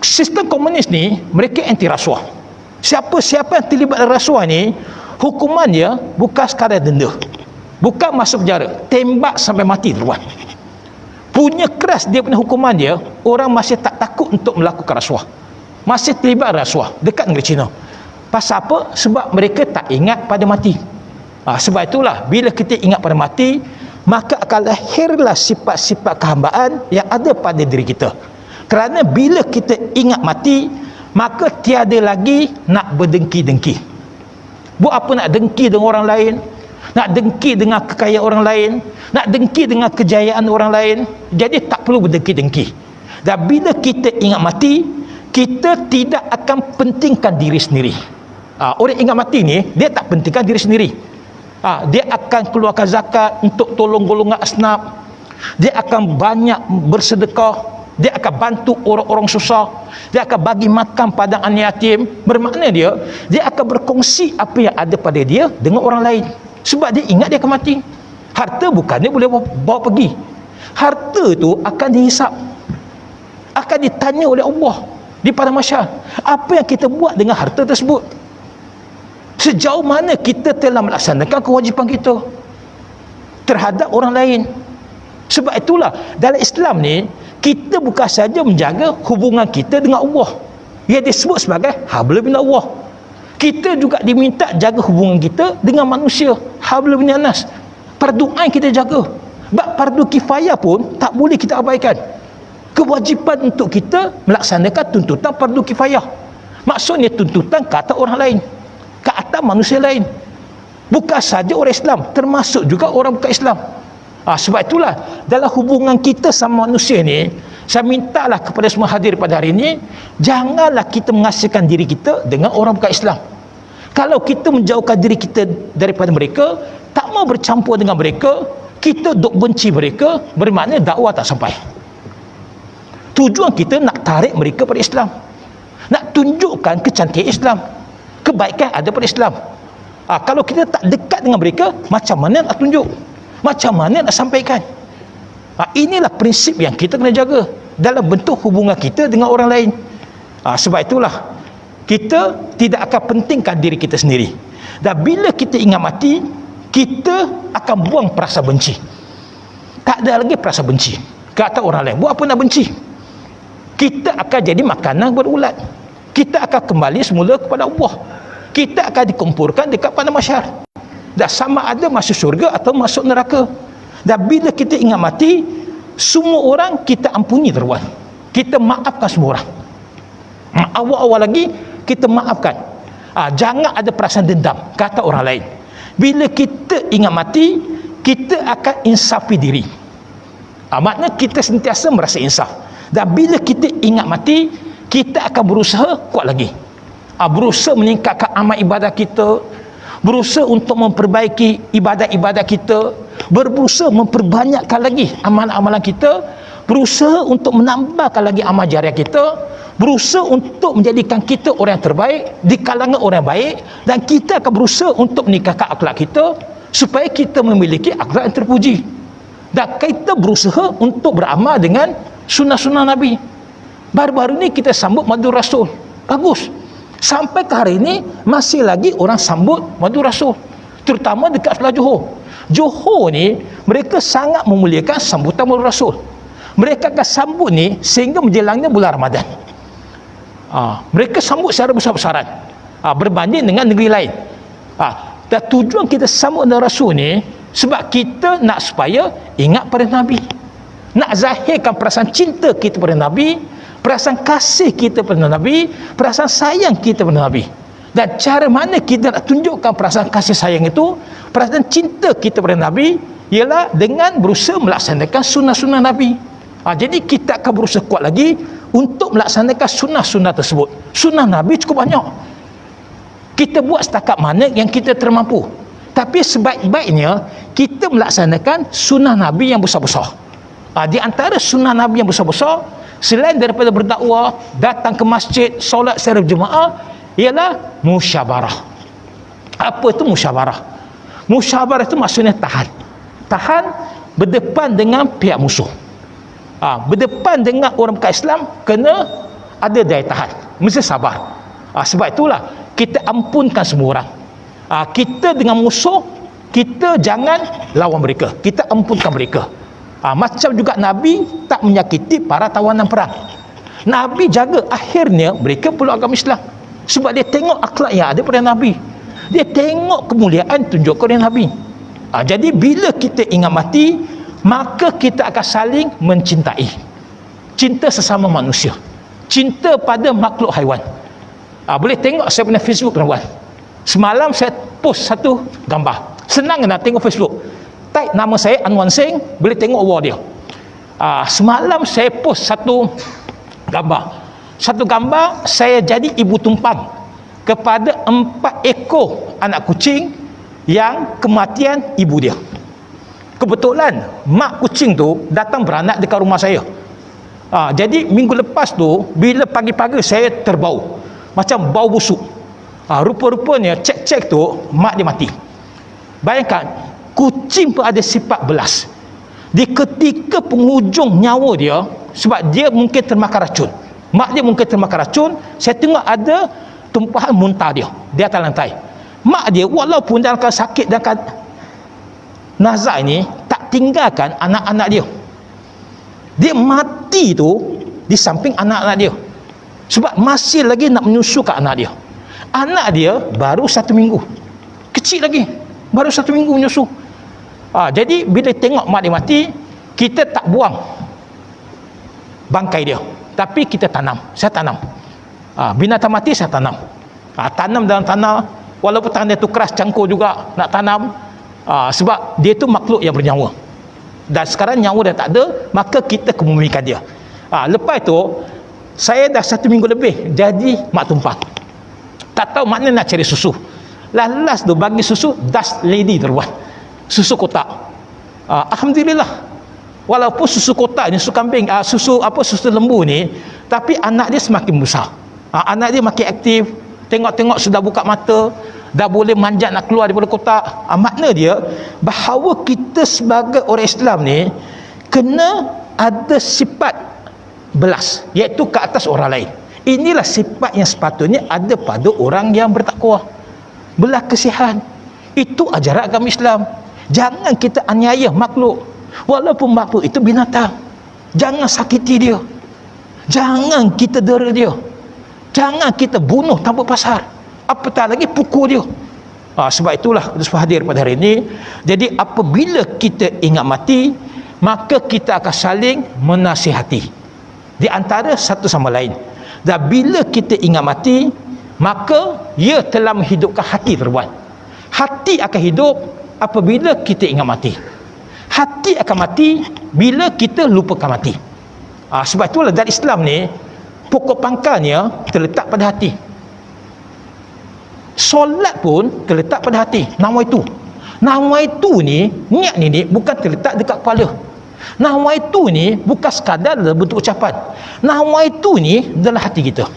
sistem komunis ni mereka anti rasuah. Siapa-siapa yang terlibat dalam rasuah ni, hukumannya bukan sekadar denda, bukan masuk penjara, tembak sampai mati, tuan. Punya keras dia punya hukuman dia. Orang masih tak takut untuk melakukan rasuah, masih terlibat rasuah dekat negeri China. Pasal apa? Sebab mereka tak ingat pada mati. Sebab itulah bila kita ingat pada mati, maka akan lahirlah sifat-sifat kehambaan yang ada pada diri kita. Kerana bila kita ingat mati, maka tiada lagi nak berdengki-dengki. Buat apa nak dengki dengan orang lain, nak dengki dengan kekayaan orang lain, nak dengki dengan kejayaan orang lain. Jadi tak perlu berdengki-dengki. Dan bila kita ingat mati, kita tidak akan pentingkan diri sendiri. Orang ingat mati ni, dia tak pentingkan diri sendiri. Dia akan keluarkan zakat untuk tolong golongan asnaf, dia akan banyak bersedekah, dia akan bantu orang-orang susah, dia akan bagi makan pada anak yatim. Bermakna dia akan berkongsi apa yang ada pada dia dengan orang lain. Sebab dia ingat dia akan mati. Harta bukannya boleh bawa pergi. Harta tu akan dihisap, akan ditanya oleh Allah di padang mahsyar. Apa yang kita buat dengan harta tersebut? Sejauh mana kita telah melaksanakan kewajipan kita terhadap orang lain? Sebab itulah dalam Islam ni, kita bukan saja menjaga hubungan kita dengan Allah, yang disebut sebagai hablum minallah. Kita juga diminta jaga hubungan kita dengan manusia. Hablum minan nas. Fardu ain kita jaga. Bab fardu kifayah pun tak boleh kita abaikan. Kewajipan untuk kita melaksanakan tuntutan fardu kifayah. Maksudnya tuntutan ke atas orang lain, ke atas manusia lain. Bukan saja orang Islam, termasuk juga orang bukan Islam. Sebab itulah dalam hubungan kita sama manusia ni, saya mintalah kepada semua hadir pada hari ini, janganlah kita mengasihkan diri kita dengan orang bukan Islam. Kalau kita menjauhkan diri kita daripada mereka, tak mau bercampur dengan mereka, kita duk benci mereka, bermakna dakwah tak sampai. Tujuan kita nak tarik mereka pada Islam, nak tunjukkan kecantikan Islam, kebaikan ada pada Islam. Kalau kita tak dekat dengan mereka, macam mana nak tunjuk, macam mana nak sampaikan? Inilah prinsip yang kita kena jaga dalam bentuk hubungan kita dengan orang lain. Sebab itulah kita tidak akan pentingkan diri kita sendiri, dan bila kita ingat mati, kita akan buang perasaan benci. Tak ada lagi perasaan benci ke atas orang lain. Buat apa nak benci? Kita akan jadi makanan berulat. Kita akan kembali semula kepada Allah. Kita akan dikumpulkan dekat padang mahsyar, dan sama ada masuk syurga atau masuk neraka. Dan bila kita ingat mati, semua orang kita ampuni teruan, kita maafkan semua orang. Awal-awal lagi kita maafkan. Jangan ada perasaan dendam kata orang lain. Bila kita ingat mati, kita akan insafi diri. Maknanya kita sentiasa merasa insaf. Dan bila kita ingat mati, kita akan berusaha kuat lagi, berusaha meningkatkan amal ibadah kita, berusaha untuk memperbaiki ibadat-ibadat kita, berusaha memperbanyakkan lagi amalan-amalan kita, berusaha untuk menambahkan lagi amal jariah kita, berusaha untuk menjadikan kita orang yang terbaik di kalangan orang yang baik, dan kita akan berusaha untuk meningkatkan akhlak kita supaya kita memiliki akhlak yang terpuji. Dan kita berusaha untuk beramal dengan sunnah-sunnah Nabi. Baru-baru ni kita sambut Maulid Rasul, bagus. Sampai ke hari ini masih lagi orang sambut Maulid Rasul, terutama dekat sebelah Johor. Johor ni mereka sangat memuliakan sambutan Maulid Rasul. Mereka akan sambut ni sehingga menjelangnya bulan Ramadan. Mereka sambut secara besar-besaran, berbanding dengan negeri lain. Dan tujuan kita sambut Maulid Rasul ni sebab kita nak supaya ingat pada Nabi, nak zahirkan perasaan cinta kita pada Nabi, perasaan kasih kita pada Nabi, perasaan sayang kita pada Nabi. Dan cara mana kita nak tunjukkan perasaan kasih sayang itu, perasaan cinta kita pada Nabi, ialah dengan berusaha melaksanakan sunnah-sunnah Nabi. Jadi kita akan berusaha kuat lagi untuk melaksanakan sunnah-sunnah tersebut. Sunnah Nabi cukup banyak, kita buat setakat mana yang kita termampu. Tapi sebaik-baiknya kita melaksanakan sunnah Nabi yang besar-besar. Di antara sunnah Nabi yang besar-besar, selain daripada berdakwah, datang ke masjid, solat secara berjemaah, ialah musyawarah. Apa itu musyawarah? Musyawarah itu maksudnya tahan berdepan dengan pihak musuh. Berdepan dengan orang bukan Islam, kena ada daya tahan, mesti sabar. Sebab itulah kita ampunkan semua orang. Kita dengan musuh, kita jangan lawan mereka, kita ampunkan mereka. Macam juga Nabi tak menyakiti para tawanan perang. Nabi jaga, akhirnya mereka peluk agama Islam sebab dia tengok akhlak yang ada pada Nabi, dia tengok kemuliaan tunjukkan oleh Nabi. Jadi bila kita ingat mati, maka kita akan saling mencintai. Cinta sesama manusia, cinta pada makhluk haiwan. Boleh tengok saya punya Facebook, tuan-tuan. Semalam saya post satu gambar, senang nak tengok Facebook, type nama saya Anwan Singh, boleh tengok wall dia. Semalam saya post satu gambar saya jadi ibu tumpang kepada 4 ekor anak kucing yang kematian ibu dia. Kebetulan mak kucing tu datang beranak dekat rumah saya. Jadi minggu lepas tu bila pagi-pagi saya terbau macam bau busuk. Rupa-rupanya cek-cek tu mak dia mati. Bayangkan, kucing pun ada sifat belas. Di ketika penghujung nyawa dia, sebab dia mungkin termakan racun, mak dia mungkin termakan racun, saya tengok ada tumpahan muntah dia di atas lantai. Mak dia walaupun dalam sakit dan nazak ini, tak tinggalkan anak-anak dia. Dia mati tu di samping anak-anak dia, sebab masih lagi nak menyusukan anak dia. Anak dia baru 1 minggu, kecil lagi, baru 1 minggu menyusu. Jadi bila tengok mak dia mati, kita tak buang bangkai dia, tapi kita tanam. Saya tanam. Binatang mati saya tanam. Tanam dalam tanah, walaupun tanah itu keras, cangkul juga nak tanam. Sebab dia itu makhluk yang bernyawa. Dan sekarang nyawa dah tak ada, maka kita kemumikan dia. Lepas itu, saya dah 1 minggu lebih jadi mak tumpang. Tak tahu mana nak cari susu. Last tu bagi susu Dutch Lady teruan, susu kotak. Alhamdulillah, walaupun susu kotak ni, susu kambing, susu lembu ni, tapi anak dia semakin besar. Anak dia makin aktif, tengok-tengok sudah buka mata, dah boleh manjat nak keluar daripada kotak. Makna dia bahawa kita sebagai orang Islam ni kena ada sifat belas, iaitu ke atas orang lain. Inilah sifat yang sepatutnya ada pada orang yang bertakwa. Belah kasihan, itu ajaran agama Islam. Jangan kita aniaya makhluk, walaupun makhluk itu binatang. Jangan sakiti dia, jangan kita dera dia, jangan kita bunuh tanpa pasal, apatah lagi pukul dia. Sebab itulah kita hadir pada hari ini. Jadi apabila kita ingat mati, maka kita akan saling menasihati di antara satu sama lain. Dan bila kita ingat mati, maka ia telah menghidupkan hati teruan. Hati akan hidup apabila kita ingat mati. Hati akan mati bila kita lupakan mati. Sebab itulah dalam Islam ni, pokok pangkalnya terletak pada hati. Solat pun terletak pada hati. Nawaitu ni, niat ni bukan terletak dekat kepala. Nawaitu ni bukan sekadar dalam bentuk ucapan. Nawaitu ni dalam hati kita.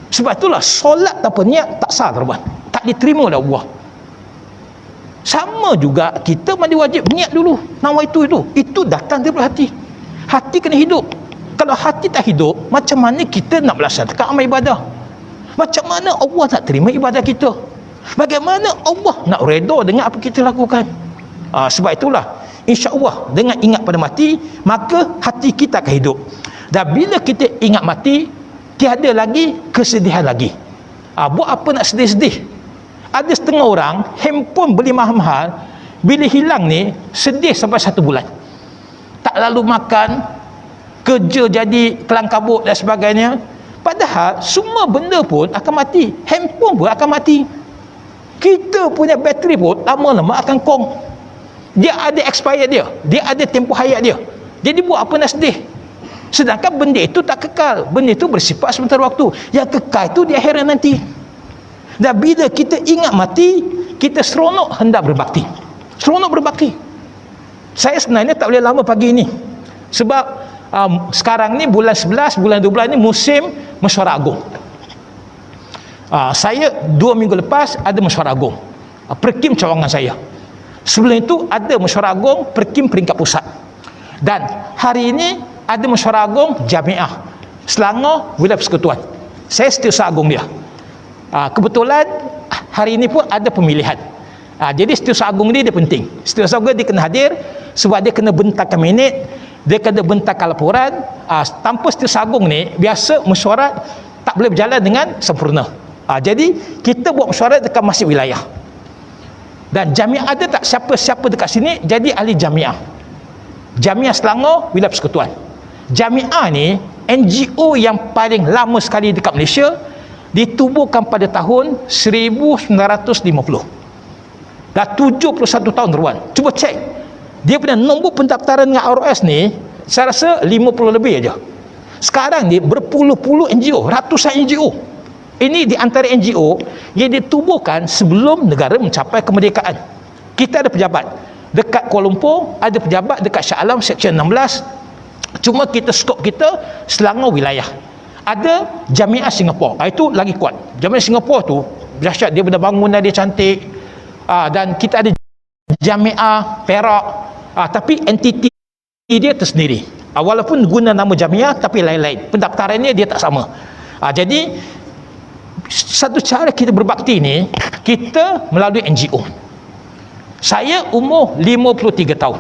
Sebab itulah solat tanpa niat tak sah teruan, tak diterima oleh Allah. Sama juga kita mandi wajib, niat dulu. Nawaitu itu datang daripada hati. Hati kena hidup. Kalau hati tak hidup, macam mana kita nak melaksanakan amal ibadah? Macam mana Allah nak terima ibadah kita? Bagaimana Allah nak redha dengan apa kita lakukan? Sebab itulah, insya-Allah dengan ingat pada mati, maka hati kita akan hidup. Dan bila kita ingat mati, tiada lagi kesedihan lagi. Buat apa nak sedih-sedih? Ada setengah orang handphone beli mahal-mahal, bila hilang ni sedih sampai 1 bulan. Tak lalu makan, kerja jadi kelang kabut dan sebagainya. Padahal semua benda pun akan mati. Handphone pun akan mati. Kita punya bateri pun lama-lama akan kong. Dia ada expired dia, dia ada tempoh hayat dia. Jadi buat apa nak sedih? Sedangkan benda itu tak kekal. Benda itu bersifat sementara waktu. Yang kekal itu di akhirat nanti. Dan bila kita ingat mati, kita seronok hendak berbakti. Seronok berbakti. Saya sebenarnya tak boleh lama pagi ini. Sebab sekarang ni bulan 11, bulan 12 ni musim mesyuarat agung. Saya 2 minggu lepas ada mesyuarat agung, Perkim cawangan saya. Sebelum itu ada mesyuarat agung Perkim peringkat pusat. Dan hari ini ada mesyuarat agung Jamiah Selangor Wilayah Persekutuan. Saya setiausaha agung dia. Kebetulan hari ini pun ada pemilihan. Jadi setiausaha agung dia penting. Setiausaha agung dia kena hadir, sebab dia kena bentangkan minit, dia kena bentangkan laporan. Tanpa setiausaha agung ni, biasa mesyuarat tak boleh berjalan dengan sempurna. Jadi kita buat mesyuarat dekat masjid wilayah. Dan jamiah ada tak siapa-siapa dekat sini jadi ahli jamiah. Jamiah Selangor Wilayah Persekutuan. Jamiah ni NGO yang paling lama sekali dekat Malaysia, ditubuhkan pada tahun 1950. Dah 71 tahun teruan. Cuba cek, dia punya nombor pendaftaran dengan ROS ni, saya rasa 50 lebih aja. Sekarang ni berpuluh-puluh NGO, ratusan NGO. Ini di antara NGO yang ditubuhkan sebelum negara mencapai kemerdekaan. Kita ada pejabat dekat Kuala Lumpur, ada pejabat dekat Shah Alam Seksyen 16. Cuma kita skop kita Selangor wilayah. Ada Jamiah Singapura, itu lagi kuat. Jamiah Singapura tu dahsyat, dia benda bangunan dia cantik. Dan kita ada Jamiah Perak, tapi entiti dia tersendiri. Walaupun guna nama Jamiah, tapi lain-lain, pendaftarannya dia tak sama. Jadi satu cara kita berbakti ni, kita melalui NGO. Saya umur 53 tahun,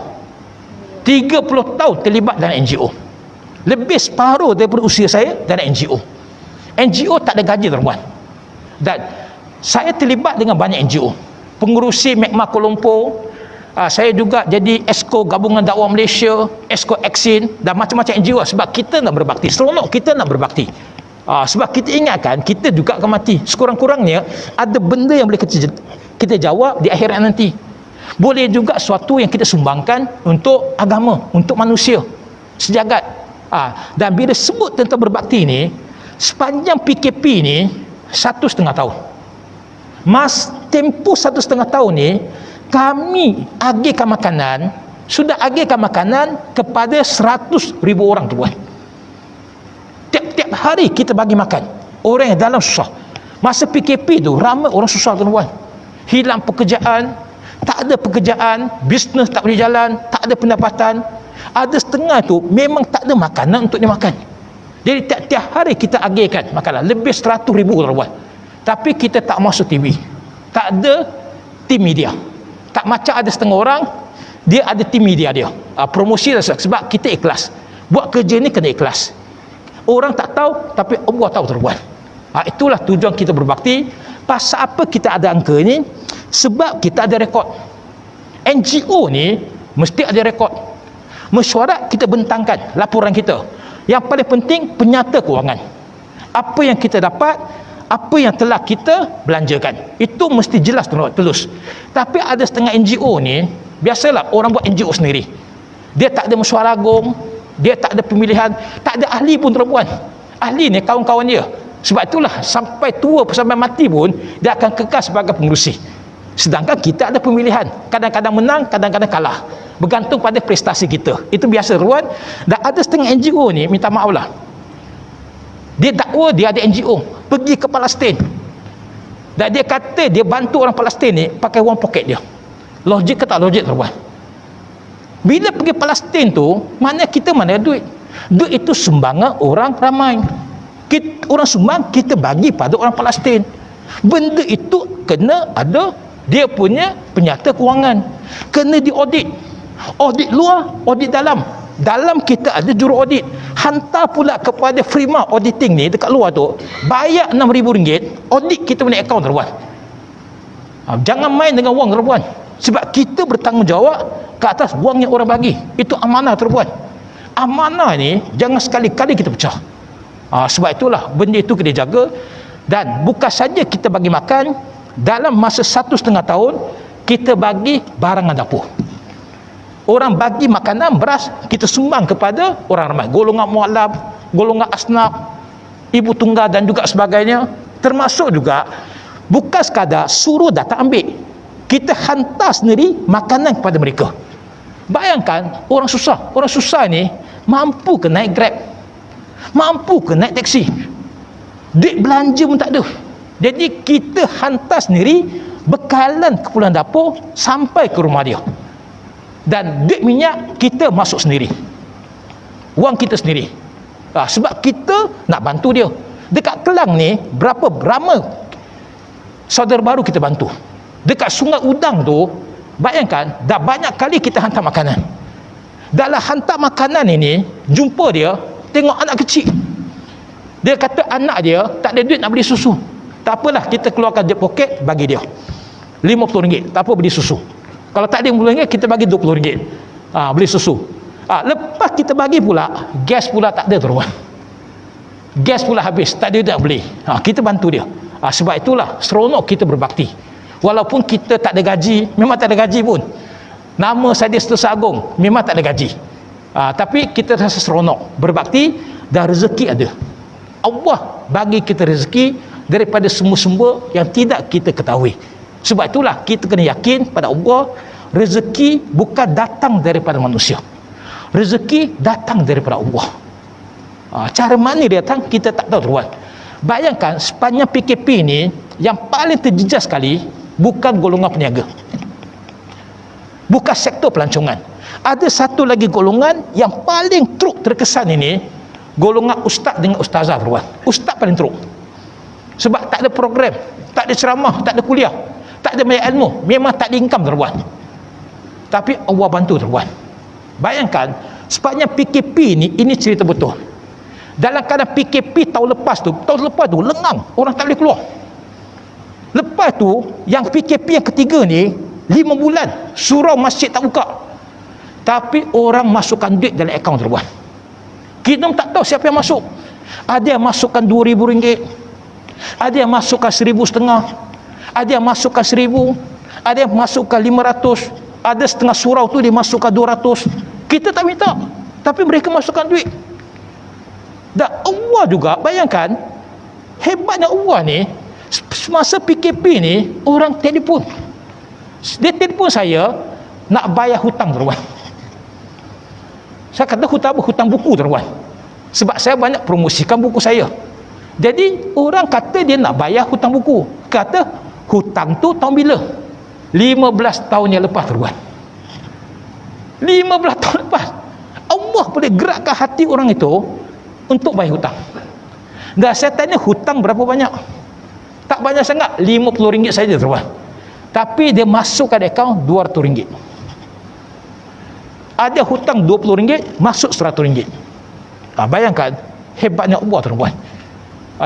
30 tahun terlibat dalam NGO. Lebih separuh daripada usia saya dalam NGO. NGO tak ada gaji teruan. Dan Saya terlibat dengan banyak NGO, pengurusi Magma Kuala Lumpur. Saya juga jadi Esko Gabungan Dakwah Malaysia, Esko Exin dan macam-macam NGO, sebab kita nak berbakti. Seronok kita nak berbakti. Sebab kita ingatkan kita juga akan mati. Sekurang-kurangnya ada benda yang boleh kita jawab di akhirat nanti. Boleh juga suatu yang kita sumbangkan untuk agama, untuk manusia sejagat. Dan bila sebut tentang berbakti ni, sepanjang PKP ni 1,5 tahun, tempoh 1,5 tahun ni, kami agihkan makanan, sudah agihkan makanan kepada 100,000 orang, tuan. Tiap-tiap hari kita bagi makan orang yang dalam susah. Masa PKP tu ramai orang susah, tuan. Hilang pekerjaan, tak ada pekerjaan, bisnes tak boleh jalan, tak ada pendapatan. Ada setengah tu memang tak ada makanan untuk dimakan. Jadi tiap-tiap hari kita agihkan makanan lebih 100,000 orang. Tapi kita tak masuk TV, tak ada tim media. Tak macam ada setengah orang, dia ada tim media dia, promosi lah, sebab kita ikhlas buat kerja ni, kena ikhlas. Orang tak tahu tapi Allah tahu, tuan. Itulah tujuan kita berbakti. Pasal apa kita ada angka ni? Sebab kita ada rekod. NGO ni mesti ada rekod. Mesyuarat kita bentangkan laporan kita. Yang paling penting penyata kewangan. Apa yang kita dapat, apa yang telah kita belanjakan, itu mesti jelas, telus. Tapi ada setengah NGO ni, biasalah orang buat NGO sendiri. Dia tak ada mesyuarat agung, dia tak ada pemilihan, tak ada ahli pun, tuan. Ahli ni kawan-kawan dia. Sebab itulah sampai tua, sampai mati pun dia akan kekal sebagai pengurusi. Sedangkan kita ada pemilihan, kadang-kadang menang, kadang-kadang kalah, bergantung pada prestasi kita. Itu biasa, tuan. Dan ada setengah NGO ni, minta maaf lah, dia dakwa dia ada NGO pergi ke Palestin, dan dia kata dia bantu orang Palestin ni pakai wang poket dia. Logik ke tak logik, tuan? Bila pergi Palestin tu, mana kita mana ada duit? Duit itu sumbangan orang ramai. Orang sumbang, kita bagi pada orang Palestin. Benda itu kena ada dia punya penyata kewangan, kena diaudit. Audit luar, audit dalam. Dalam kita ada juru audit, hantar pula kepada Frima Auditing ni dekat luar tu, bayar RM6,000, audit kita punya akaun, tuan. Jangan main dengan wang, tuan, sebab kita bertanggungjawab ke atas wang yang orang bagi. Itu amanah, tuan. Amanah ni jangan sekali-kali kita pecah. Sebab itulah benda itu kena jaga. Dan bukan saja kita bagi makan, dalam masa 1,5 tahun kita bagi barangan dapur. Orang bagi makanan, beras, kita sumbang kepada orang ramai, golongan mualaf, golongan asnaf, ibu tunggal dan juga sebagainya. Termasuk juga bukan sekadar suruh datang ambil, kita hantar sendiri makanan kepada mereka. Bayangkan orang susah ni mampu ke naik Grab, mampu ke naik taksi, duit belanja pun tak ada. Jadi kita hantar sendiri bekalan keperluan dapur sampai ke rumah dia. Dan duit minyak kita masuk sendiri, wang kita sendiri. Sebab kita nak bantu dia. Dekat Kelang ni berapa ramai saudara baru kita bantu. Dekat Sungai Udang tu, bayangkan dah banyak kali kita hantar makanan. Dalam hantar makanan ini, jumpa dia, tengok anak kecil, dia kata anak dia tak ada duit nak beli susu. Tak apalah, kita keluarkan dia poket, bagi dia RM50, tak apa, beli susu. Kalau tak ada RM50, kita bagi RM20, beli susu. Lepas kita bagi pula, gas pula tak ada, tuan. Gas pula habis, tak ada nak beli. Kita bantu dia. Sebab itulah seronok kita berbakti. Walaupun kita tak ada gaji, memang tak ada gaji pun, nama saya Setiausaha Agung, memang tak ada gaji, tapi kita rasa seronok berbakti. Dan rezeki ada. Allah bagi kita rezeki daripada sumber-sumber yang tidak kita ketahui. Sebab itulah kita kena yakin pada Allah, rezeki bukan datang daripada manusia, rezeki datang daripada Allah. Cara mana dia datang kita tak tahu, tuan. Bayangkan sepanjang PKP ni, yang paling terjejas sekali bukan golongan peniaga, bukan sektor pelancongan. Ada satu lagi golongan yang paling teruk terkesan ini, golongan ustaz dengan ustazah, tuan. Ustaz paling teruk, sebab tak ada program, tak ada ceramah, tak ada kuliah, tak ada banyak ilmu, memang tak ada income, tuan. Tapi Allah bantu, tuan. Bayangkan sepanjang PKP ini cerita betul. Dalam keadaan PKP tahun lepas tu lengang, orang tak boleh keluar. Lepas tu yang PKP yang ketiga ni 5 bulan surau masjid tak buka, tapi orang masukkan duit dalam akaun tuan. Kita tak tahu siapa yang masuk. Ada yang masukkan RM2,000, ada yang masukkan RM1,500, ada yang masukkan RM1,000, ada yang masukkan RM500, ada setengah surau tu dia masukkan RM200. Kita tak minta, tapi mereka masukkan duit. Dan Allah juga, bayangkan hebatnya Allah ni, semasa PKP ni orang telefon. Dia telefon saya nak bayar hutang tuan. Saya kata hutang buku tuan. Sebab saya banyak promosikan buku saya. Jadi orang kata dia nak bayar hutang buku. Kata hutang tu tahun bila? 15 tahun yang lepas tuan. 15 tahun lepas. Allah boleh gerakkan hati orang itu untuk bayar hutang. Dan saya tanya hutang berapa banyak? Tak banyak sangat, RM50 saja tuan. Tapi dia masukkan akaun RM200. Ada hutang RM20, masuk RM100. Bayangkan hebatnya Allah tuan.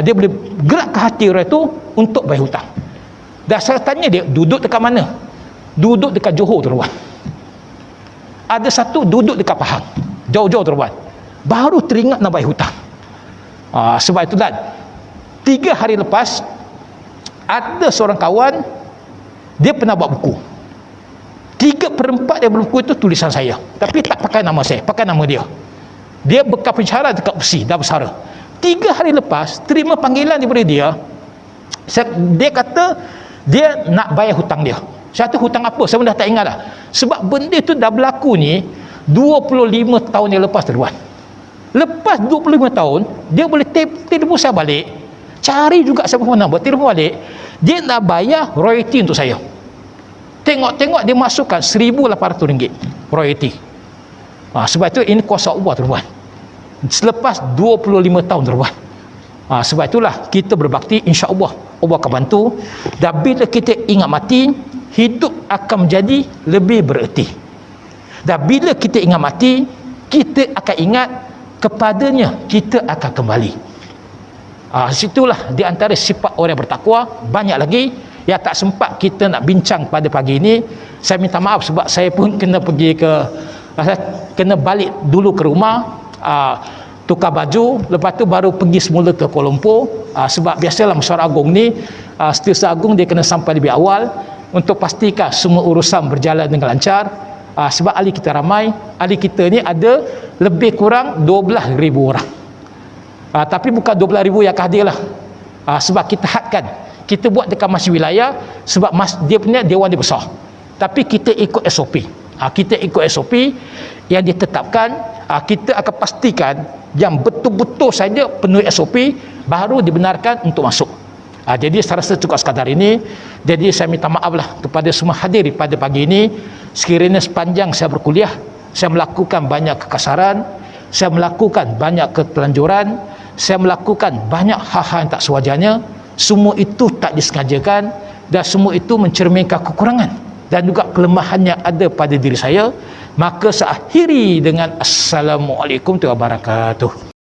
Dia boleh gerakkan hati orang itu untuk bayar hutang. Dan saya tanya dia duduk dekat mana? Duduk dekat Johor tuan. Ada satu duduk dekat Pahang, jauh-jauh tuan, baru teringat nak bayar hutang. Sebab itu dan 3 hari lepas ada seorang kawan, dia pernah buat buku. 3/4 dia buku itu tulisan saya, tapi tak pakai nama saya, pakai nama dia. Dia bekas pensyarah dekat Besi, dah bersara. 3 hari lepas terima panggilan daripada dia. Dia kata dia nak bayar hutang dia. Saya kata hutang apa? Saya pun dah tak ingat dah. Sebab benda itu dah berlaku ni 25 tahun yang lepas tuan. Lepas 25 tahun dia boleh telefon saya balik, cari juga siapa mana, buat telefon balik, dia nak bayar royalty untuk saya. Tengok-tengok dia masukkan RM1,800 royalty. Sebab itu ini kuasa Allah tuan. Selepas 25 tahun tuan. Sebab itulah kita berbakti, insya-Allah Allah akan bantu. Dan bila kita ingat mati, hidup akan menjadi lebih bererti. Dan bila kita ingat mati, kita akan ingat kepadanya kita akan kembali. Situlah di antara sifat orang yang bertakwa. Banyak lagi yang tak sempat kita nak bincang pada pagi ini. Saya minta maaf sebab saya pun kena pergi kena balik dulu ke rumah, tukar baju, lepas tu baru pergi semula ke Kuala Lumpur. Sebab biasalah mesyuarat agung ni, setiausaha agung dia kena sampai lebih awal untuk pastikan semua urusan berjalan dengan lancar. Sebab ahli kita ramai, ahli kita ni ada lebih kurang 12,000 orang. Tapi bukan 12,000 yang hadir lah. Sebab kita hadkan, kita buat dekat masjid wilayah, sebab dia punya dewan dia besar. Tapi kita ikut SOP. Kita ikut SOP yang ditetapkan. Kita akan pastikan yang betul-betul saja penuh SOP, baru dibenarkan untuk masuk. Jadi saya rasa cukup sekadar ini. Jadi saya minta maaf lah kepada semua hadir pada pagi ini. Sekiranya sepanjang saya berkuliah, saya melakukan banyak kekasaran, saya melakukan banyak ketelanjuran, saya melakukan banyak hal-hal yang tak sewajarnya. Semua itu tak disengajakan, dan semua itu mencerminkan kekurangan dan juga kelemahan yang ada pada diri saya. Maka saya akhiri dengan Assalamualaikum warahmatullahi wabarakatuh.